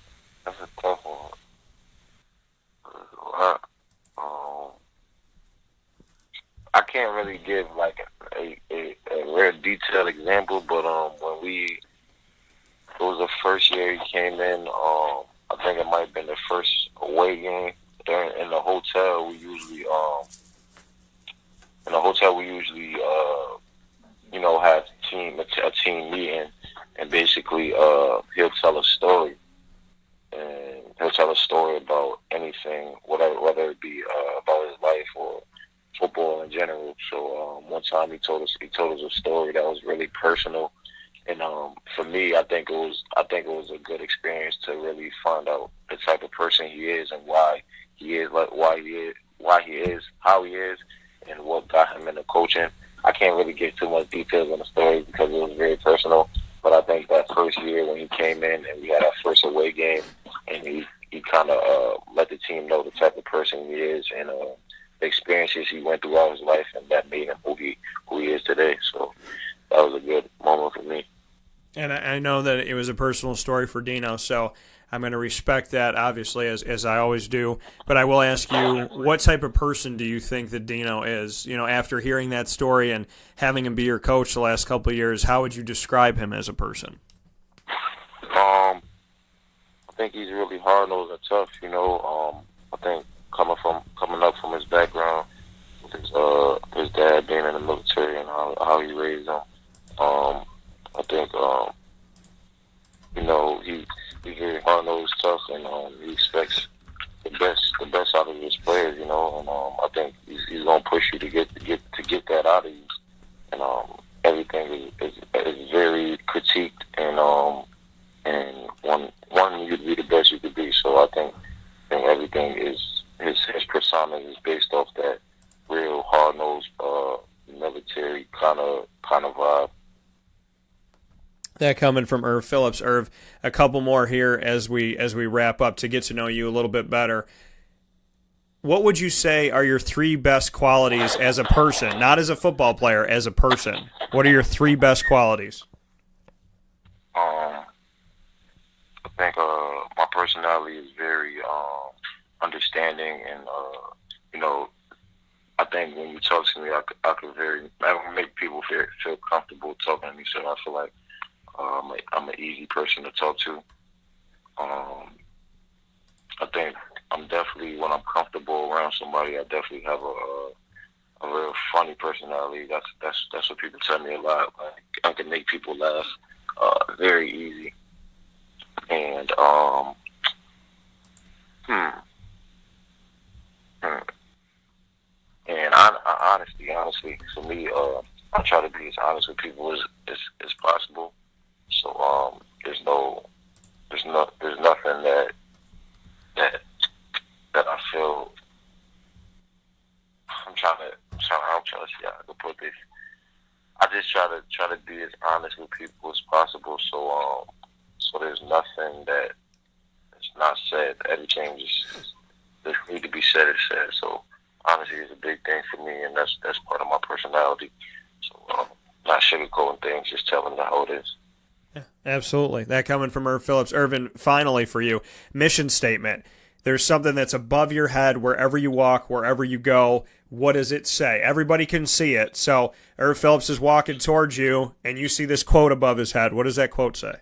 I can't really give like a real detailed example, but it was the first year he came in. I think it might have been the first away game. In the hotel, we usually have a team meeting, and basically he'll tell a story, and he'll tell a story about anything, whether it be about his life or football in general. So one time he told us a story that was really personal, and for me, I think it was a good experience to really find out the type of person he is and why he is, how he is, and what got him into coaching. I can't really give too much details on the story because it was very personal, but I think that first year when he came in and we had our first away game, and he kind of let the team know the type of person he is and the experiences he went through all his life, and that made him who he is today. So that was a good moment for me. And I know that it was a personal story for Dino, so I'm going to respect that, obviously, as I always do. But I will ask you, what type of person do you think that Dino is? After hearing that story and having him be your coach the last couple of years, how would you describe him as a person? I think he's really hard-nosed and tough. I think coming up from his background, with his dad being in the military and how he raised him, I think he's very hard nosed, tough, and he expects the best out of his players, and I think he's gonna push you to get that out of you, and everything is very critiqued, and one you to be the best you could be. So I think everything is his persona is based off that real hard nosed military kind of vibe. That coming from Erv Philips. Erv, a couple more here as we wrap up to get to know you a little bit better. What would you say are your 3 best qualities as a person, not as a football player, as a person? What are your 3 best qualities? I think my personality is very understanding, and I think when you talk to me, I can make people feel comfortable talking to me. So I feel like I'm an easy person to talk to. I think I'm definitely, when I'm comfortable around somebody, I definitely have a real funny personality. That's what people tell me a lot. Like, I can make people laugh very easy. And and honestly, for me, I try to be as honest with people as possible. So there's nothing that I feel. I'm trying to see how I can put this. I just try to be as honest with people as possible. So there's nothing that's not said. Everything just need to be said is said. So honesty is a big thing for me, and that's part of my personality. So not sugarcoating things, just telling them how it is. Yeah, absolutely. That coming from Erv Philips. Irvin, finally for you, mission statement. There's something that's above your head wherever you walk, wherever you go. What does it say? Everybody can see it. So Erv Philips is walking towards you, and you see this quote above his head. What does that quote say?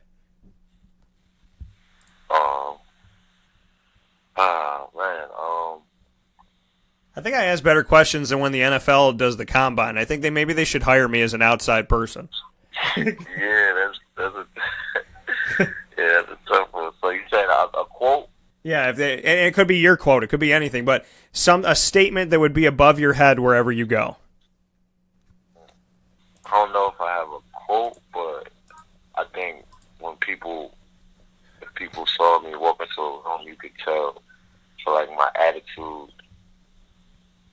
I think I ask better questions than when the NFL does the combine. I think maybe they should hire me as an outside person. Yeah, that's a tough one. So you said a quote? Yeah, and it could be your quote. It could be anything, but a statement that would be above your head wherever you go. I don't know if I have a quote, but I think if people saw me walking to a room, you could tell. So like my attitude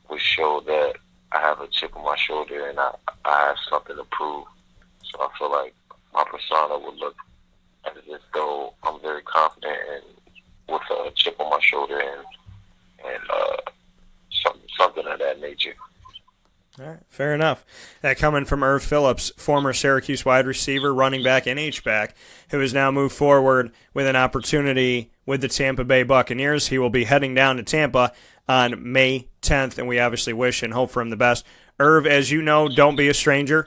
would show that I have a chip on my shoulder and I have something to prove. So I feel like my persona would look as if though I'm very confident and with a chip on my shoulder and something of that nature. All right, fair enough. That coming from Erv Philips, former Syracuse wide receiver, running back, and H-back, who has now moved forward with an opportunity with the Tampa Bay Buccaneers. He will be heading down to Tampa on May 10th, and we obviously wish and hope for him the best. Erv, as you know, don't be a stranger.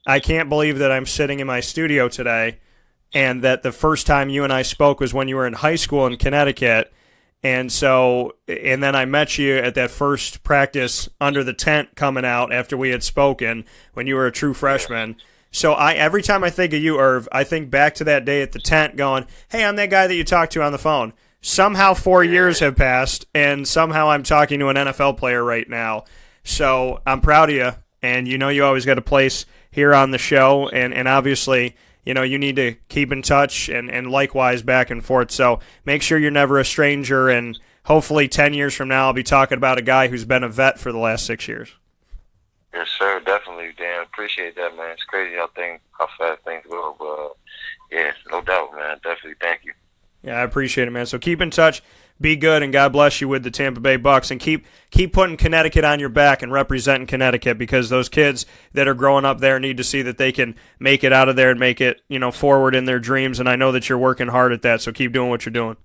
I can't believe that I'm sitting in my studio today and that the first time you and I spoke was when you were in high school in Connecticut. And then I met you at that first practice under the tent coming out after we had spoken when you were a true freshman. So every time I think of you, Erv, I think back to that day at the tent going, hey, I'm that guy that you talked to on the phone. Somehow 4 years have passed, and somehow I'm talking to an NFL player right now. So I'm proud of you, and you always got a place here on the show, and obviously – you need to keep in touch and likewise back and forth. So make sure you're never a stranger, and hopefully 10 years from now I'll be talking about a guy who's been a vet for the last 6 years. Yes, sir, definitely, Dan. Appreciate that, man. It's crazy how fast things go, but yeah, no doubt, man. Definitely, thank you. Yeah, I appreciate it, man. So keep in touch. Be good, and God bless you with the Tampa Bay Bucs, and keep putting Connecticut on your back and representing Connecticut, because those kids that are growing up there need to see that they can make it out of there and make it, forward in their dreams, and I know that you're working hard at that, so keep doing what you're doing.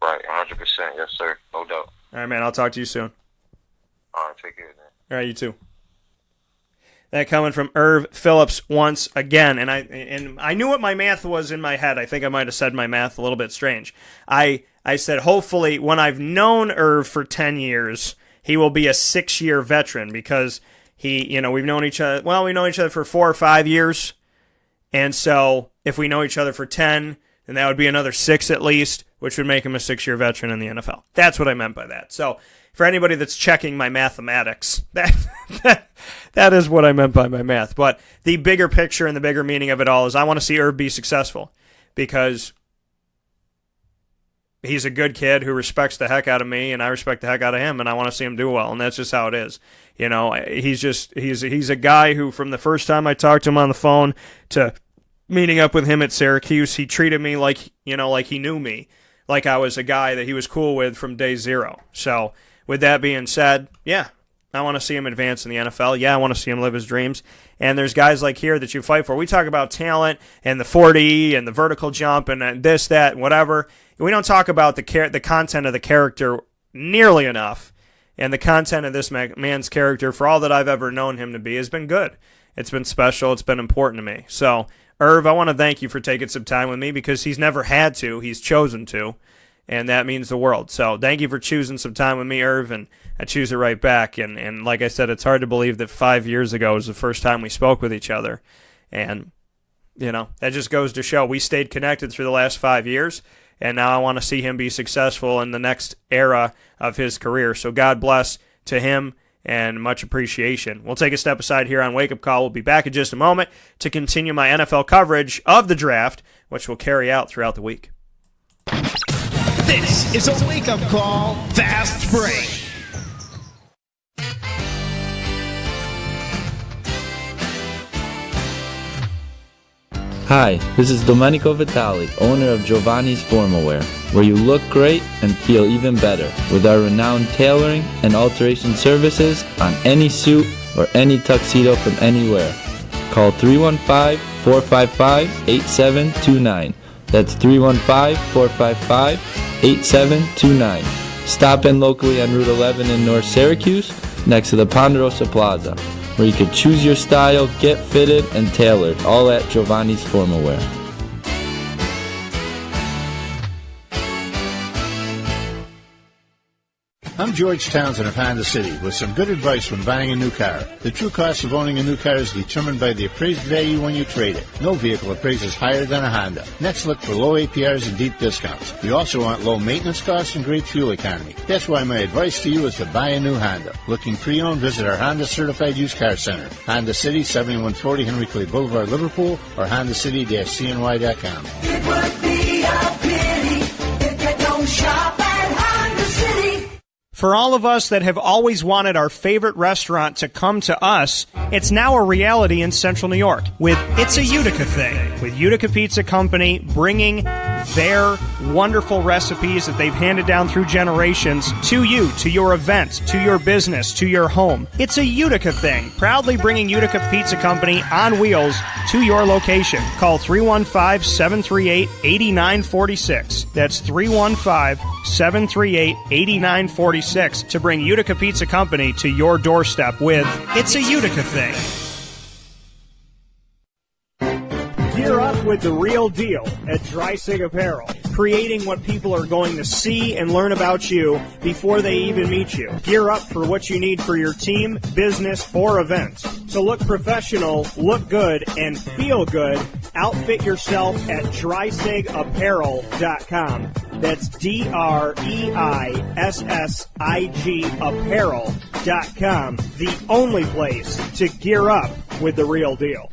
Right, 100%. Yes, sir. No doubt. All right, man. I'll talk to you soon. All right, take care, man. All right, you too. That coming from Erv Philips once again, and I knew what my math was in my head. I think I might have said my math a little bit strange. I said, hopefully, when I've known Erv for 10 years, he will be a 6-year veteran, because we've known each other, we know each other for 4 or 5 years. And so if we know each other for 10, and that would be another 6 at least, which would make him a 6-year veteran in the NFL. That's what I meant by that. So for anybody that's checking my mathematics, that is what I meant by my math. But the bigger picture and the bigger meaning of it all is I want to see Erv be successful because he's a good kid who respects the heck out of me, and I respect the heck out of him, and I want to see him do well, and that's just how it is. You know, he's a guy who, from the first time I talked to him on the phone to meeting up with him at Syracuse, he treated me like he knew me, like I was a guy that he was cool with from day zero. So with that being said, yeah, I want to see him advance in the NFL. Yeah, I want to see him live his dreams. And there's guys like here that you fight for. We talk about talent and the 40 and the vertical jump and this, that, whatever. We don't talk about the content of the character nearly enough. And the content of this man's character, for all that I've ever known him to be, has been good. It's been special. It's been important to me. So, Erv, I want to thank you for taking some time with me because he's never had to. He's chosen to. And that means the world. So thank you for choosing some time with me, Erv, and I choose it right back. And like I said, it's hard to believe that 5 years ago was the first time we spoke with each other. And, you know, that just goes to show we stayed connected through the last 5 years, and now I want to see him be successful in the next era of his career. So God bless to him and much appreciation. We'll take a step aside here on Wake Up Call. We'll be back in just a moment to continue my NFL coverage of the draft, which will carry out throughout the week. This is a wake-up call fast break. Hi, this is Domenico Vitali, owner of Giovanni's Formal Wear, where you look great and feel even better with our renowned tailoring and alteration services on any suit or any tuxedo from anywhere. Call 315-455-8729. That's 315-455-8729. Stop in locally on Route 11 in North Syracuse, next to the Ponderosa Plaza, where you can choose your style, get fitted, and tailored, all at Giovanni's Formal Wear. I'm George Townsend of Honda City with some good advice when buying a new car. The true cost of owning a new car is determined by the appraised value when you trade it. No vehicle appraises higher than a Honda. Next, look for low APRs and deep discounts. You also want low maintenance costs and great fuel economy. That's why my advice to you is to buy a new Honda. Looking pre-owned, visit our Honda Certified Used Car Center. Honda City, 7140 Henry Clay Boulevard, Liverpool, or HondaCity-CNY.com. It would be a pity if you don't shop at Honda City. For all of us that have always wanted our favorite restaurant to come to us, it's now a reality in Central New York with It's a Utica Thing, with Utica Pizza Company bringing their wonderful recipes that they've handed down through generations to you, to your event, to your business, to your home. It's a Utica Thing, proudly bringing Utica Pizza Company on wheels to your location. Call 315-738-8946. That's 315-738-8946 to bring Utica Pizza Company to your doorstep with It's a Utica Thing. Gear up with the real deal at Dry Sig Apparel, creating what people are going to see and learn about you before they even meet you. Gear up for what you need for your team, business, or event. To look professional, look good, and feel good, outfit yourself at DrySigApparel.com. That's DREISSIG Apparel.com. The only place to gear up with the real deal.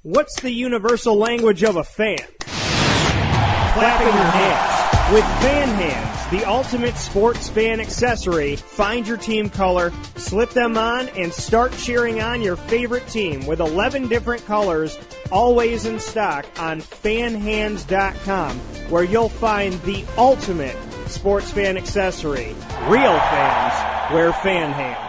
What's the universal language of a fan? Clapping your hands. With Fan Hands, the ultimate sports fan accessory, find your team color, slip them on, and start cheering on your favorite team with 11 different colors, always in stock on fanhands.com, where you'll find the ultimate sports fan accessory. Real fans wear Fan Hands.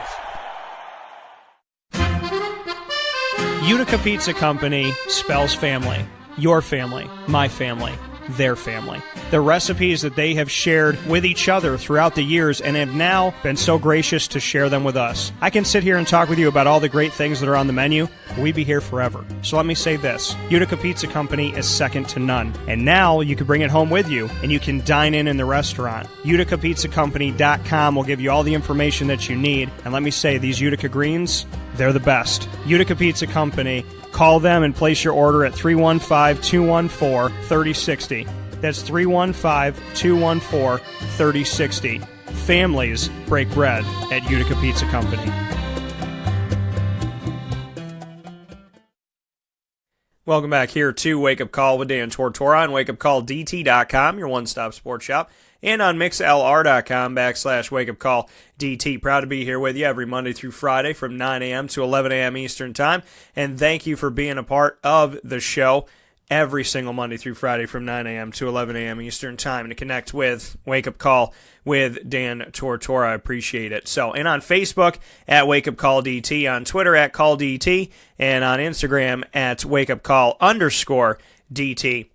Utica Pizza Company spells family. Your family, my family, their family. The recipes that they have shared with each other throughout the years and have now been so gracious to share them with us. I can sit here and talk with you about all the great things that are on the menu, but we'd be here forever. So let me say this. Utica Pizza Company is second to none. And now you can bring it home with you and you can dine in the restaurant. UticaPizzaCompany.com will give you all the information that you need. And let me say, these Utica greens, They're the best. Utica Pizza Company. Call them and place your order at 315-214-3060. That's 315-214-3060. Families break bread at Utica Pizza Company. Welcome back here to Wake Up Call with Dan Tortora on wakeupcalldt.com, your one-stop sports shop, and on mixlr.com/wakeupcalldt. Proud to be here with you every Monday through Friday from 9 a.m. to 11 a.m. Eastern Time, and thank you for being a part of the show every single Monday through Friday from 9 a.m. to 11 a.m. Eastern Time, and to connect with Wake Up Call with Dan Tortora. I appreciate it. So, and on Facebook at Wake Up Call DT, on Twitter at Call DT, and on Instagram at Wake Up Call _DT.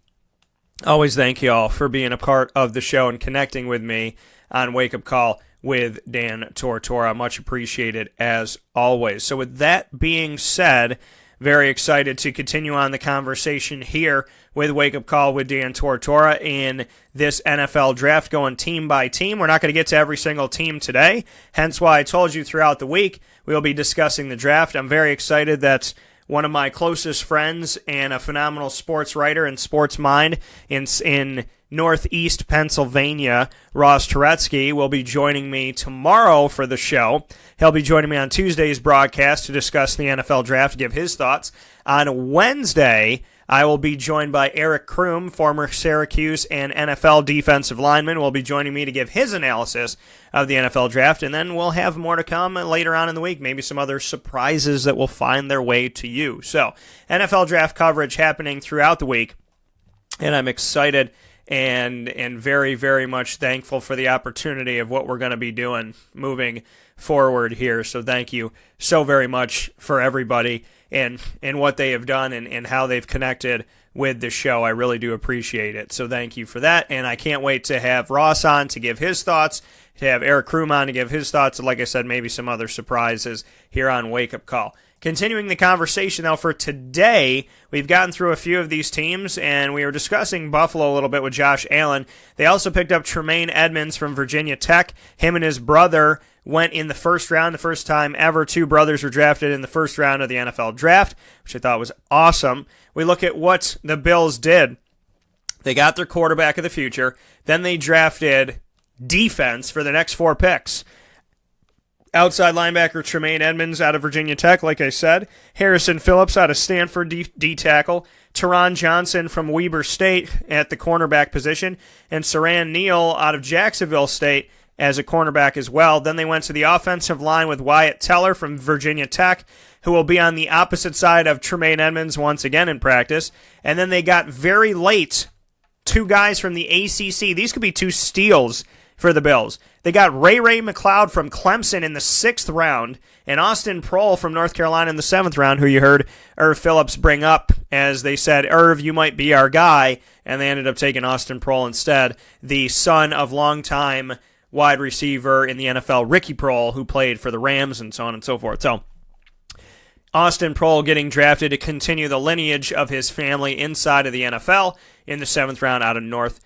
Always thank you all for being a part of the show and connecting with me on Wake Up Call with Dan Tortora. Much appreciated as always. So with that being said, very excited to continue on the conversation here with Wake Up Call with Dan Tortora in this NFL draft, going team by team. We're not going to get to every single team today, hence why I told you throughout the week we'll be discussing the draft. I'm very excited that one of my closest friends and a phenomenal sports writer and sports mind in Northeast Pennsylvania, Ross Turetsky, will be joining me tomorrow for the show. He'll be joining me on Tuesday's broadcast to discuss the NFL draft, give his thoughts. On Wednesday, I will be joined by Eric Kroom, former Syracuse and NFL defensive lineman, will be joining me to give his analysis of the NFL draft, and then we'll have more to come later on in the week, maybe some other surprises that will find their way to you. So, NFL draft coverage happening throughout the week, and I'm excited and very, very much thankful for the opportunity of what we're going to be doing moving forward here. So thank you so very much for everybody and what they have done and how they've connected with the show. I really do appreciate it. So thank you for that. And I can't wait to have Ross on to give his thoughts, to have Eric Kroom on to give his thoughts, and like I said, maybe some other surprises here on Wake Up Call. Continuing the conversation, though, for today, we've gotten through a few of these teams, and we were discussing Buffalo a little bit with Josh Allen. They also picked up Tremaine Edmonds from Virginia Tech. Him and his brother went in the first round, the first time ever two brothers were drafted in the first round of the NFL draft, which I thought was awesome. We look at what the Bills did. They got their quarterback of the future. Then they drafted defense for the next 4 picks. Outside linebacker Tremaine Edmonds out of Virginia Tech, like I said. Harrison Phillips out of Stanford, D-tackle. Teron Johnson from Weber State at the cornerback position. And Saran Neal out of Jacksonville State as a cornerback as well. Then they went to the offensive line with Wyatt Teller from Virginia Tech, who will be on the opposite side of Tremaine Edmonds once again in practice. And then they got very late 2 guys from the ACC. These could be 2 steals for the Bills. They got Ray McLeod from Clemson in the 6th round and Austin Proehl from North Carolina in the 7th round, who you heard Erv Philips bring up as they said, Erv, you might be our guy, and they ended up taking Austin Proehl instead, the son of longtime wide receiver in the NFL, Ricky Proehl, who played for the Rams and so on and so forth. So Austin Proehl getting drafted to continue the lineage of his family inside of the NFL in the 7th round out of North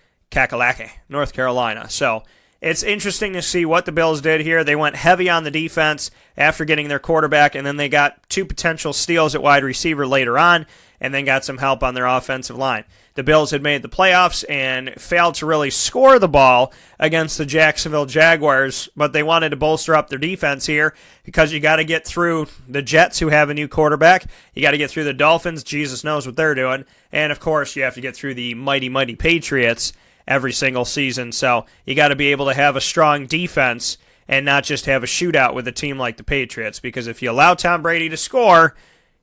Carolina. So it's interesting to see what the Bills did here. They went heavy on the defense after getting their quarterback, and then they got 2 potential steals at wide receiver later on, and then got some help on their offensive line. The Bills had made the playoffs and failed to really score the ball against the Jacksonville Jaguars, but they wanted to bolster up their defense here because you got to get through the Jets, who have a new quarterback. You got to get through the Dolphins. Jesus knows what they're doing. And, of course, you have to get through the mighty, mighty Patriots every single season. So you got to be able to have a strong defense and not just have a shootout with a team like the Patriots, because if you allow Tom Brady to score,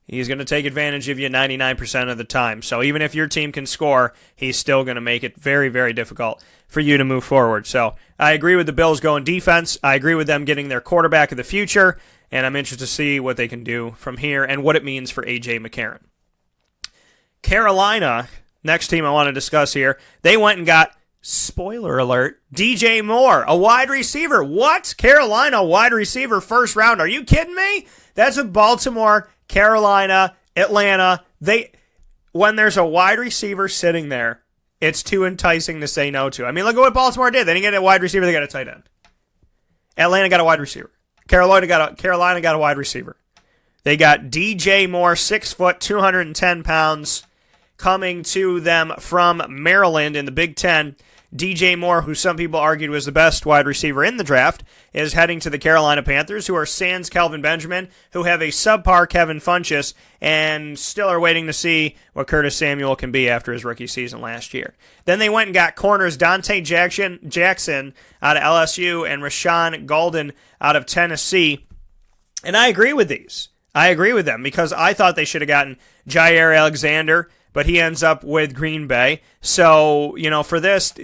he's going to take advantage of you 99% of the time. So even if your team can score, he's still going to make it very, very difficult for you to move forward. So I agree with the Bills going defense. I agree with them getting their quarterback of the future, and I'm interested to see what they can do from here and what it means for A.J. McCarron. Carolina, next team I want to discuss here, they went and got, spoiler alert, DJ Moore, a wide receiver. What? Carolina wide receiver first round. Are you kidding me? That's what Baltimore, Carolina, Atlanta, when there's a wide receiver sitting there, it's too enticing to say no to. I mean, look at what Baltimore did. They didn't get a wide receiver, they got a tight end. Atlanta got a wide receiver. Carolina got a wide receiver. They got DJ Moore, 6 foot, 210 pounds, coming to them from Maryland in the Big Ten. DJ Moore, who some people argued was the best wide receiver in the draft, is heading to the Carolina Panthers, who are sans Kelvin Benjamin, who have a subpar Kevin Funchess, and still are waiting to see what Curtis Samuel can be after his rookie season last year. Then they went and got corners Dante Jackson out of LSU and Rashawn Golden out of Tennessee. And I agree with these. I agree with them because I thought they should have gotten Jair Alexander, but he ends up with Green Bay. So, for this,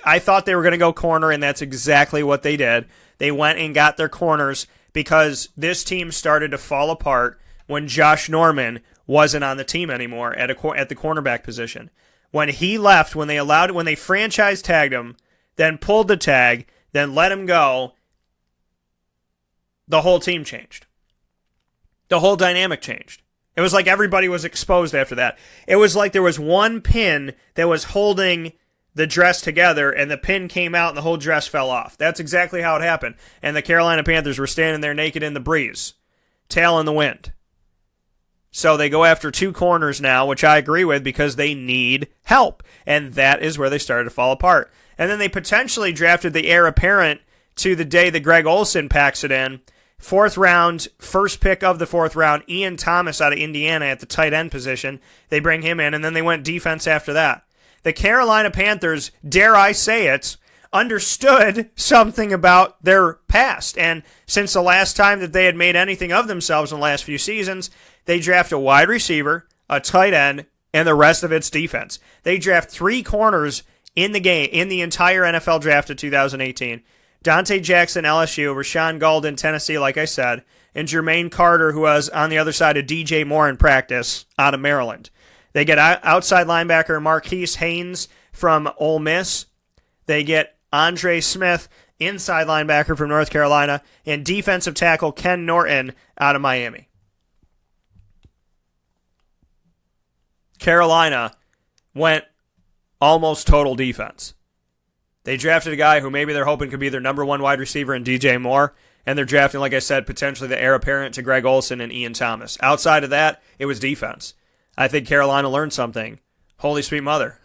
I thought they were going to go corner, and that's exactly what they did. They went and got their corners because this team started to fall apart when Josh Norman wasn't on the team anymore at the cornerback position. When he left, when they franchise tagged him, then pulled the tag, then let him go, the whole team changed. The whole dynamic changed. It was like everybody was exposed after that. It was like there was one pin that was holding the dress together, and the pin came out and the whole dress fell off. That's exactly how it happened. And the Carolina Panthers were standing there naked in the breeze, tail in the wind. So they go after two corners now, which I agree with because they need help. And that is where they started to fall apart. And then they potentially drafted the heir apparent to the day that Greg Olsen packs it in. 4th round, first pick of the 4th round, Ian Thomas out of Indiana at the tight end position. They bring him in, and then they went defense after that. The Carolina Panthers, dare I say it, understood something about their past. And since the last time that they had made anything of themselves in the last few seasons, they draft a wide receiver, a tight end, and the rest of its defense. They draft 3 corners in the entire NFL draft of 2018. Dante Jackson, LSU, Rashawn Golden, Tennessee, like I said, and Jermaine Carter, who was on the other side of DJ Moore in practice, out of Maryland. They get outside linebacker Marquise Haynes from Ole Miss. They get Andre Smith, inside linebacker from North Carolina, and defensive tackle Ken Norton out of Miami. Carolina went almost total defense. They drafted a guy who maybe they're hoping could be their number 1 wide receiver in DJ Moore, and they're drafting, like I said, potentially the heir apparent to Greg Olsen and Ian Thomas. Outside of that, it was defense. I think Carolina learned something. Holy sweet mother.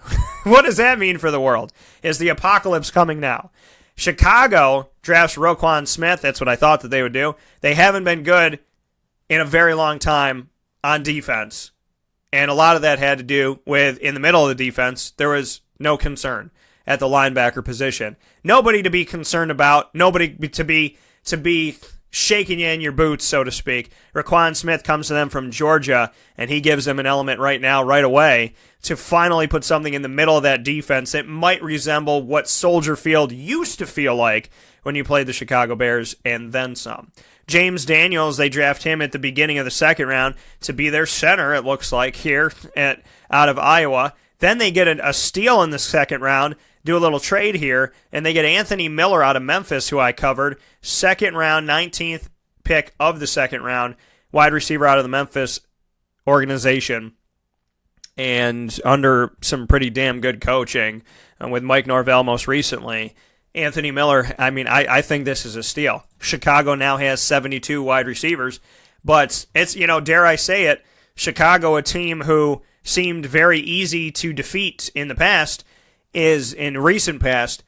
What does that mean for the world? Is the apocalypse coming now? Chicago drafts Roquan Smith. That's what I thought that they would do. They haven't been good in a very long time on defense, and a lot of that had to do with, in the middle of the defense, there was no concern at the linebacker position. Nobody to be concerned about. Nobody to be shaking you in your boots, so to speak. Roquan Smith comes to them from Georgia, and he gives them an element right now, right away, to finally put something in the middle of that defense that might resemble what Soldier Field used to feel like when you played the Chicago Bears, and then some. James Daniels, they draft him at the beginning of the 2nd round to be their center, it looks like, here out of Iowa. Then they get a steal in the 2nd round, do a little trade here, and they get Anthony Miller out of Memphis, who I covered. 2nd round, 19th pick of the 2nd round, wide receiver out of the Memphis organization. And under some pretty damn good coaching, with Mike Norvell most recently, Anthony Miller, I think this is a steal. Chicago now has 72 wide receivers, but it's, dare I say it, Chicago, a team who seemed very easy to defeat in the past, is in recent past,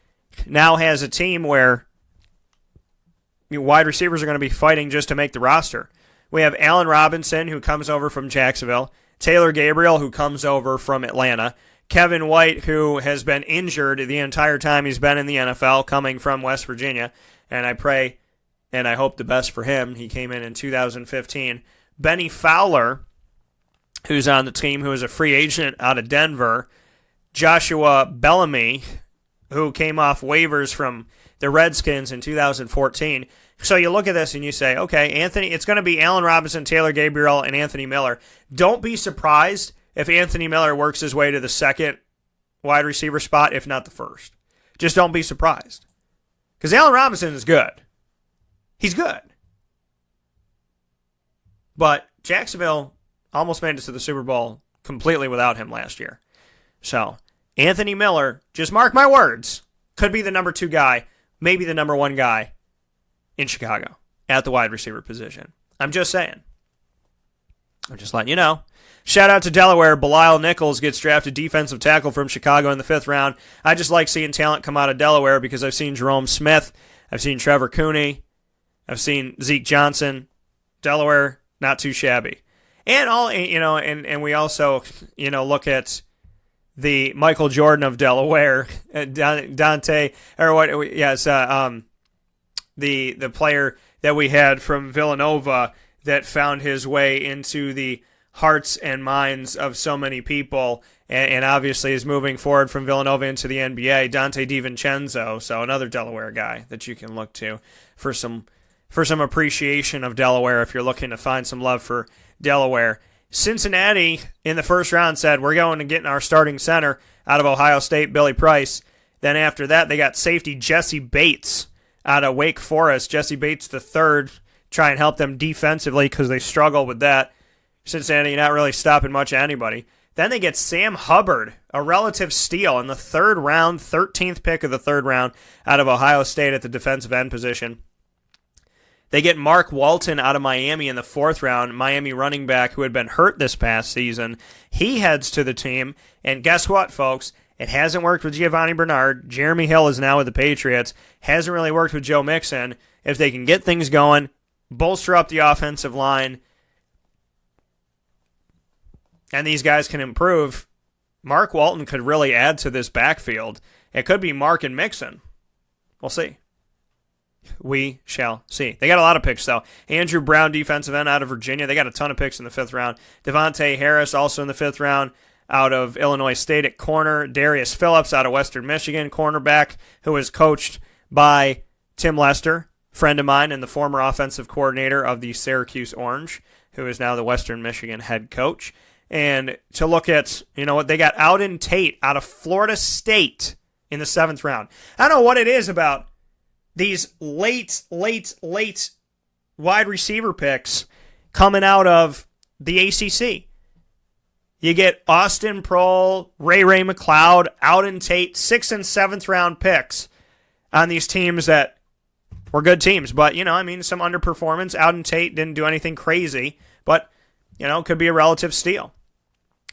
now has a team where wide receivers are going to be fighting just to make the roster. We have Allen Robinson, who comes over from Jacksonville, Taylor Gabriel, who comes over from Atlanta, Kevin White, who has been injured the entire time he's been in the NFL, coming from West Virginia, and I pray and I hope the best for him. He came in 2015. Benny Fowler, who's on the team, who is a free agent out of Denver. Joshua Bellamy, who came off waivers from the Redskins in 2014. So you look at this and you say, okay, it's going to be Allen Robinson, Taylor Gabriel, and Anthony Miller. Don't be surprised if Anthony Miller works his way to the 2nd wide receiver spot, if not the 1st. Just don't be surprised. Because Allen Robinson is good. He's good. But Jacksonville almost made it to the Super Bowl completely without him last year. So, Anthony Miller, just mark my words, could be the number 2 guy, maybe the number 1 guy in Chicago at the wide receiver position. I'm just saying. I'm just letting you know. Shout out to Delaware. Belial Nichols gets drafted defensive tackle from Chicago in the 5th round. I just like seeing talent come out of Delaware because I've seen Jerome Smith. I've seen Trevor Cooney. I've seen Zeke Johnson. Delaware, not too shabby. And and we also, look at the Michael Jordan of Delaware, Dante, or what? Yes, the player that we had from Villanova that found his way into the hearts and minds of so many people, and obviously is moving forward from Villanova into the NBA, Dante DiVincenzo, so another Delaware guy that you can look to for some appreciation of Delaware if you're looking to find some love for Delaware. Cincinnati in the 1st round said, we're going to get our starting center out of Ohio State, Billy Price. Then after that, they got safety Jesse Bates out of Wake Forest. Jesse Bates III, try and help them defensively because they struggle with that. Cincinnati not really stopping much of anybody. Then they get Sam Hubbard, a relative steal in the 3rd round, 13th pick of the 3rd round out of Ohio State at the defensive end position. They get Mark Walton out of Miami in the 4th round, Miami running back who had been hurt this past season. He heads to the team, and guess what, folks? It hasn't worked with Giovanni Bernard. Jeremy Hill is now with the Patriots. Hasn't really worked with Joe Mixon. If they can get things going, bolster up the offensive line, and these guys can improve, Mark Walton could really add to this backfield. It could be Mark and Mixon. We'll see. We shall see. They got a lot of picks, though. Andrew Brown, defensive end out of Virginia. They got a ton of picks in the 5th round. Devontae Harris, also in the 5th round, out of Illinois State at corner. Darius Phillips out of Western Michigan, cornerback, who was coached by Tim Lester, friend of mine and the former offensive coordinator of the Syracuse Orange, who is now the Western Michigan head coach. And to look at, what they got, Auden Tate out of Florida State in the 7th round. I don't know what it is about these late wide receiver picks coming out of the ACC. You get Austin Prohl, Ray McLeod, Auden Tate, 6th and 7th round picks on these teams that were good teams. But, some underperformance. Auden Tate didn't do anything crazy, but, could be a relative steal.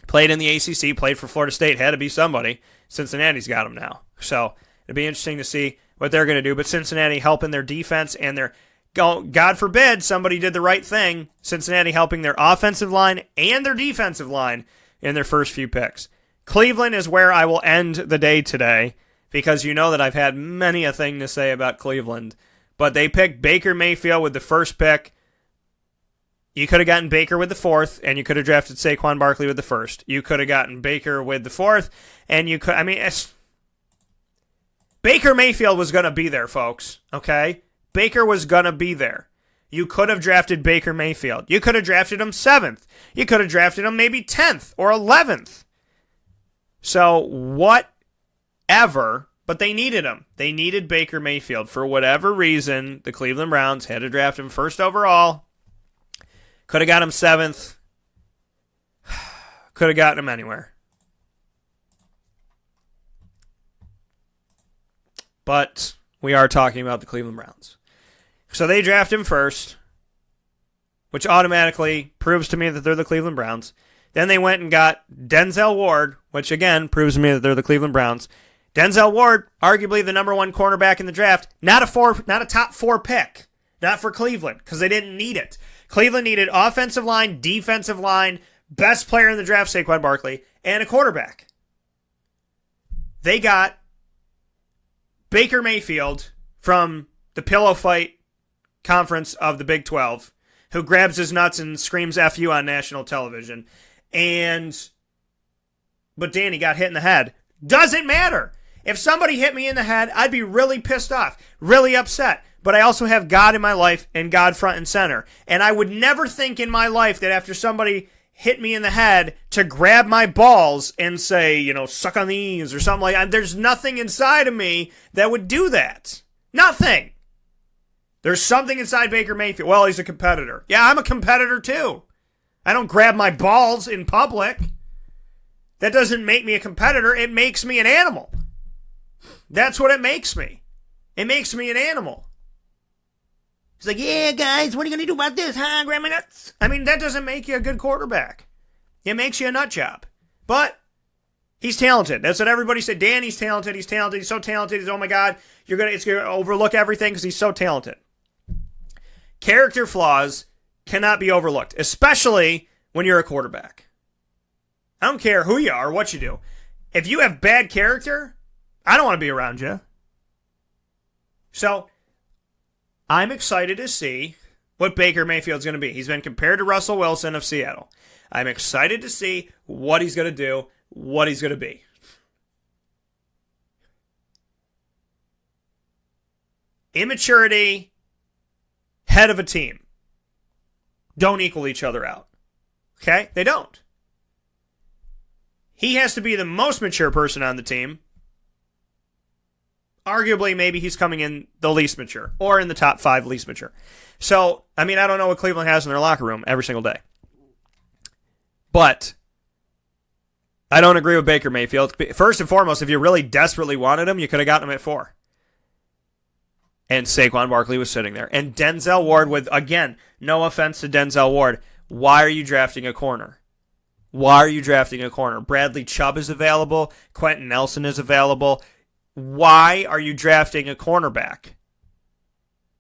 Played in the ACC, played for Florida State, had to be somebody. Cincinnati's got him now. So it'll be interesting to see what they're going to do. But Cincinnati helping their defense and their, God forbid, somebody did the right thing. Cincinnati helping their offensive line and their defensive line in their first few picks. Cleveland is where I will end the day today because you know that I've had many a thing to say about Cleveland. But they picked Baker Mayfield with the 1st pick. You could have gotten Baker with the 4th, and you could have drafted Saquon Barkley with the 1st. You could have gotten Baker with the 4th, and you could, Baker Mayfield was going to be there, folks, okay? Baker was going to be there. You could have drafted Baker Mayfield. You could have drafted him 7th. You could have drafted him maybe 10th or 11th. So, whatever, but they needed him. They needed Baker Mayfield. For whatever reason, the Cleveland Browns had to draft him 1st overall. Could have got him 7th. Could have gotten him anywhere. But we are talking about the Cleveland Browns. So they draft him 1st, which automatically proves to me that they're the Cleveland Browns. Then they went and got Denzel Ward, which again proves to me that they're the Cleveland Browns. Denzel Ward, arguably the number 1 cornerback in the draft, not a top 4 pick. Not for Cleveland, because they didn't need it. Cleveland needed offensive line, defensive line, best player in the draft, Saquon Barkley, and a quarterback. They got Baker Mayfield from the Pillow Fight Conference of the Big 12, who grabs his nuts and screams F you on national television. But Danny got hit in the head. Doesn't matter. If somebody hit me in the head, I'd be really pissed off, really upset. But I also have God in my life and God front and center. And I would never think in my life that after somebody hit me in the head to grab my balls and say, suck on these or something like that. There's nothing inside of me that would do that. Nothing. There's something inside Baker Mayfield. Well, he's a competitor. Yeah, I'm a competitor too. I don't grab my balls in public. That doesn't make me a competitor. It makes me an animal. That's what it makes me. It makes me an animal. He's like, yeah, guys, what are you going to do about this, huh, Grandma Nuts? I mean, that doesn't make you a good quarterback. It makes you a nut job. But he's talented. That's what everybody said. Dan, he's talented. He's talented. He's so talented. He's, oh, my God, it's going to overlook everything because he's so talented. Character flaws cannot be overlooked, especially when you're a quarterback. I don't care who you are or what you do. If you have bad character, I don't want to be around you. So I'm excited to see what Baker Mayfield's going to be. He's been compared to Russell Wilson of Seattle. I'm excited to see what he's going to do, what he's going to be. Immaturity, head of a team, don't equal each other out. Okay? They don't. He has to be the most mature person on the team. Arguably, maybe he's coming in the least mature, or in the top 5 least mature. So, I mean, I don't know what Cleveland has in their locker room every single day. But I don't agree with Baker Mayfield. First and foremost, if you really desperately wanted him, you could have gotten him at 4. And Saquon Barkley was sitting there. And Denzel Ward with, again, no offense to Denzel Ward, why are you drafting a corner? Why are you drafting a corner? Bradley Chubb is available. Quentin Nelson is available. Why are you drafting a cornerback?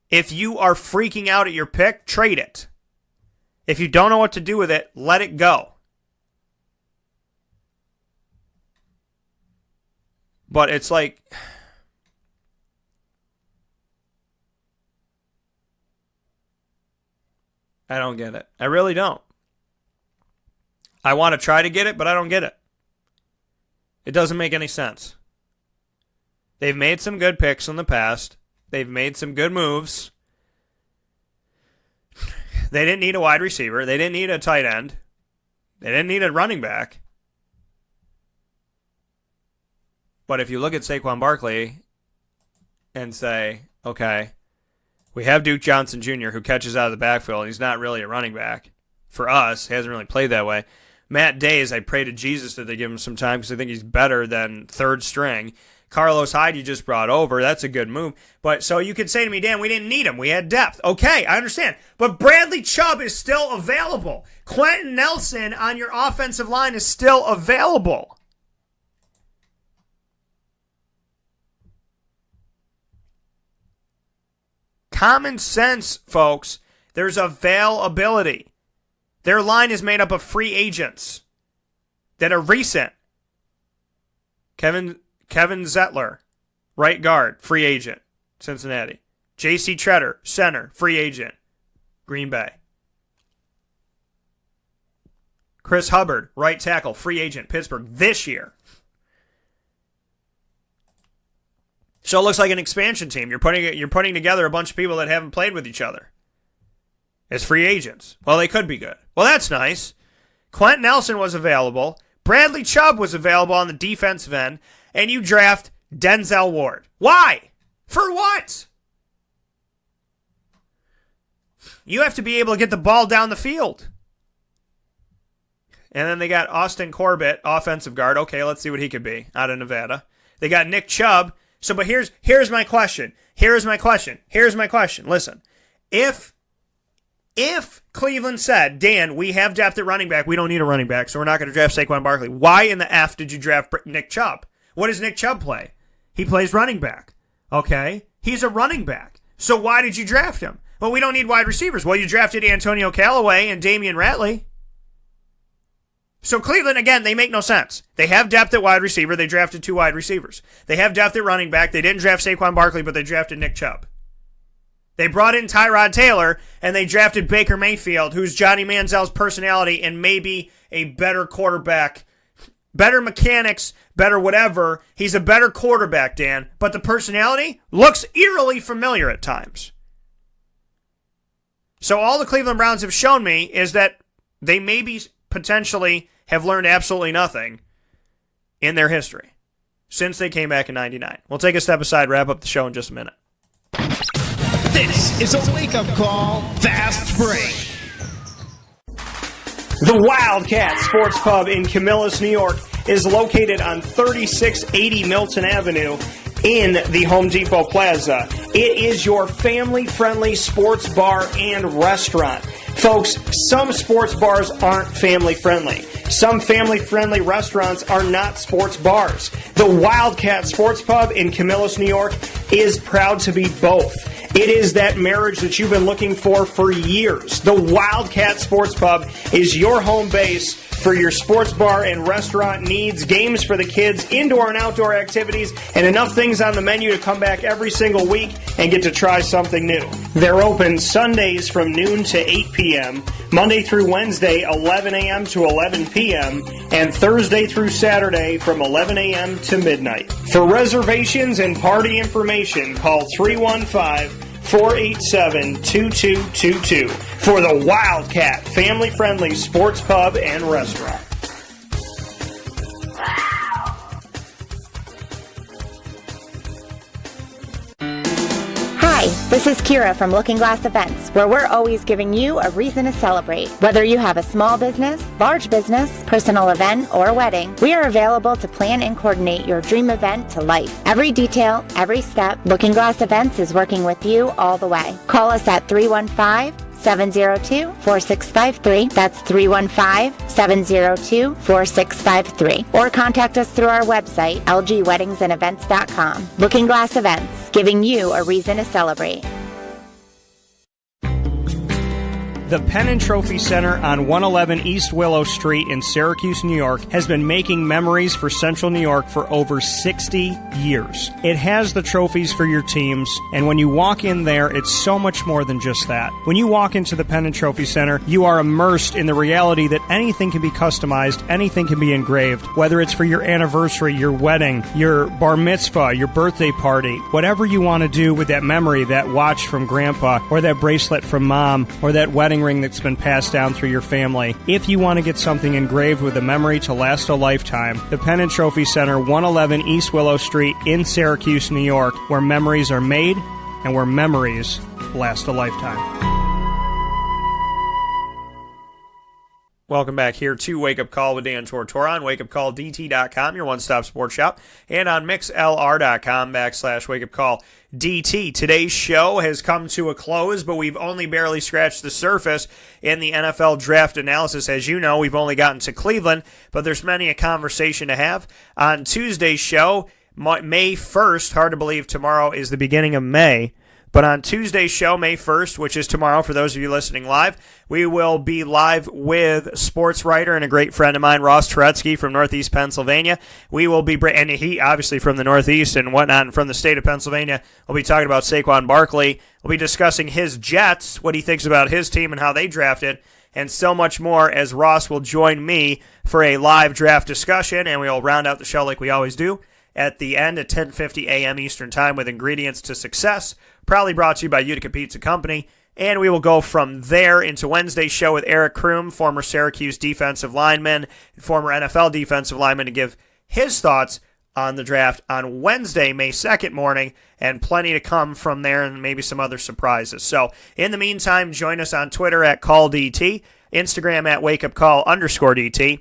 If you are freaking out at your pick, trade it. If you don't know what to do with it, let it go. But it's like, I don't get it. I really don't. I want to try to get it, but I don't get it. It doesn't make any sense. They've made some good picks in the past. They've made some good moves. They didn't need a wide receiver. They didn't need a tight end. They didn't need a running back. But if you look at Saquon Barkley and say, okay, we have Duke Johnson Jr. who catches out of the backfield, and he's not really a running back. For us, he hasn't really played that way. Matt Days, I pray to Jesus that they give him some time because I think he's better than third string. Carlos Hyde you just brought over. That's a good move. But so you could say to me, Dan, we didn't need him. We had depth. Okay, I understand. But Bradley Chubb is still available. Quentin Nelson on your offensive line is still available. Common sense, folks. There's availability. Their line is made up of free agents that are recent. Kevin Zettler, right guard, free agent, Cincinnati. J.C. Tretter, center, free agent, Green Bay. Chris Hubbard, right tackle, free agent, Pittsburgh, this year. So it looks like an expansion team. You're putting together a bunch of people that haven't played with each other as free agents. Well, they could be good. Well, that's nice. Quentin Nelson was available. Bradley Chubb was available on the defensive end. And you draft Denzel Ward. Why? For what? You have to be able to get the ball down the field. And then they got Austin Corbett, offensive guard. Okay, let's see what he could be out of Nevada. They got Nick Chubb. So, but here's my question. Here's my question. Listen, if Cleveland said, Dan, we have depth at running back, we don't need a running back, so we're not going to draft Saquon Barkley. Why in the F did you draft Nick Chubb? What does Nick Chubb play? He plays running back. Okay? He's a running back. So why did you draft him? Well, we don't need wide receivers. Well, you drafted Antonio Callaway and Damian Ratley. So Cleveland, again, they make no sense. They have depth at wide receiver. They drafted 2 wide receivers. They have depth at running back. They didn't draft Saquon Barkley, but they drafted Nick Chubb. They brought in Tyrod Taylor, and they drafted Baker Mayfield, who's Johnny Manziel's personality and maybe a better quarterback, better mechanics, better whatever. He's a better quarterback, Dan, but the personality looks eerily familiar at times. So all the Cleveland Browns have shown me is that they maybe potentially have learned absolutely nothing in their history since they came back in 99. We'll take a step aside, wrap up the show in just a minute. This is a wake-up call. Fast break. The Wildcat Sports Pub in Camillus, New York is located on 3680 Milton Avenue in the Home Depot Plaza. It is your family-friendly sports bar and restaurant. Folks, some sports bars aren't family-friendly. Some family-friendly restaurants are not sports bars. The Wildcat Sports Pub in Camillus, New York is proud to be both. It is that marriage that you've been looking for years. The Wildcat Sports Pub is your home base for your sports bar and restaurant needs, games for the kids, indoor and outdoor activities, and enough things on the menu to come back every single week and get to try something new. They're open Sundays from noon to 8 p.m., Monday through Wednesday, 11 a.m. to 11 p.m., and Thursday through Saturday from 11 a.m. to midnight. For reservations and party information, call 315-487-2222 for the Wildcat family-friendly sports pub and restaurant. Hi, this is Kira from Looking Glass Events, where we're always giving you a reason to celebrate. Whether you have a small business, large business, personal event, or wedding, we are available to plan and coordinate your dream event to life. Every detail, every step, Looking Glass Events is working with you all the way. Call us at 315-702-4653. That's 315-702-4653. Or contact us through our website, lgweddingsandevents.com. Looking Glass Events, giving you a reason to celebrate. The Penn and Trophy Center on 111 East Willow Street in Syracuse, New York, has been making memories for Central New York for over 60 years. It has the trophies for your teams, and when you walk in there, it's so much more than just that. When you walk into the Penn and Trophy Center, you are immersed in the reality that anything can be customized, anything can be engraved, whether it's for your anniversary, your wedding, your bar mitzvah, your birthday party, whatever you want to do with that memory, that watch from grandpa, or that bracelet from mom, or that wedding ring that's been passed down through your family. If you want to get something engraved with a memory to last a lifetime, the Penn and Trophy Center, 111 East Willow Street in Syracuse, New York, where memories are made and where memories last a lifetime. Welcome back here to Wake Up Call with Dan Toortora on wakeupcalldt.com, your one-stop sports shop, and on mixlr.com/wakeupcalldt. Today's show has come to a close, but we've only barely scratched the surface in the NFL draft analysis. As you know, we've only gotten to Cleveland, but there's many a conversation to have. On Tuesday's show, May 1st, hard to believe tomorrow is the beginning of May, but on Tuesday's show, May 1st, which is tomorrow for those of you listening live, we will be live with sports writer and a great friend of mine, Ross Turetsky from Northeast Pennsylvania. We will be, and he obviously from the Northeast and whatnot, and from the state of Pennsylvania. We'll be talking about Saquon Barkley. We'll be discussing his Jets, what he thinks about his team and how they drafted, and so much more as Ross will join me for a live draft discussion, and we'll round out the show like we always do at the end at 10:50 a.m. Eastern Time with ingredients to success, proudly brought to you by Utica Pizza Company. And we will go from there into Wednesday's show with Eric Kroom, former Syracuse defensive lineman, former NFL defensive lineman, to give his thoughts on the draft on Wednesday, May 2nd morning, and plenty to come from there and maybe some other surprises. So in the meantime, join us on Twitter at CallDT, Instagram at WakeUpCall_DT,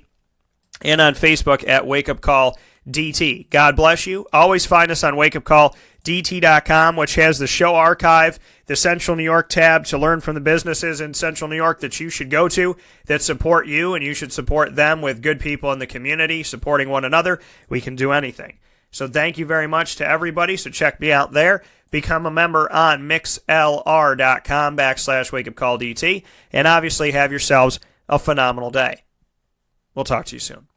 and on Facebook at WakeUpCallDT. God bless you. Always find us on wakeupcalldt.com, which has the show archive, the Central New York tab to learn from the businesses in Central New York that you should go to, that support you, and you should support them with good people in the community, supporting one another. We can do anything. So thank you very much to everybody. So check me out there. Become a member on mixlr.com/wakeupcalldt, and obviously have yourselves a phenomenal day. We'll talk to you soon.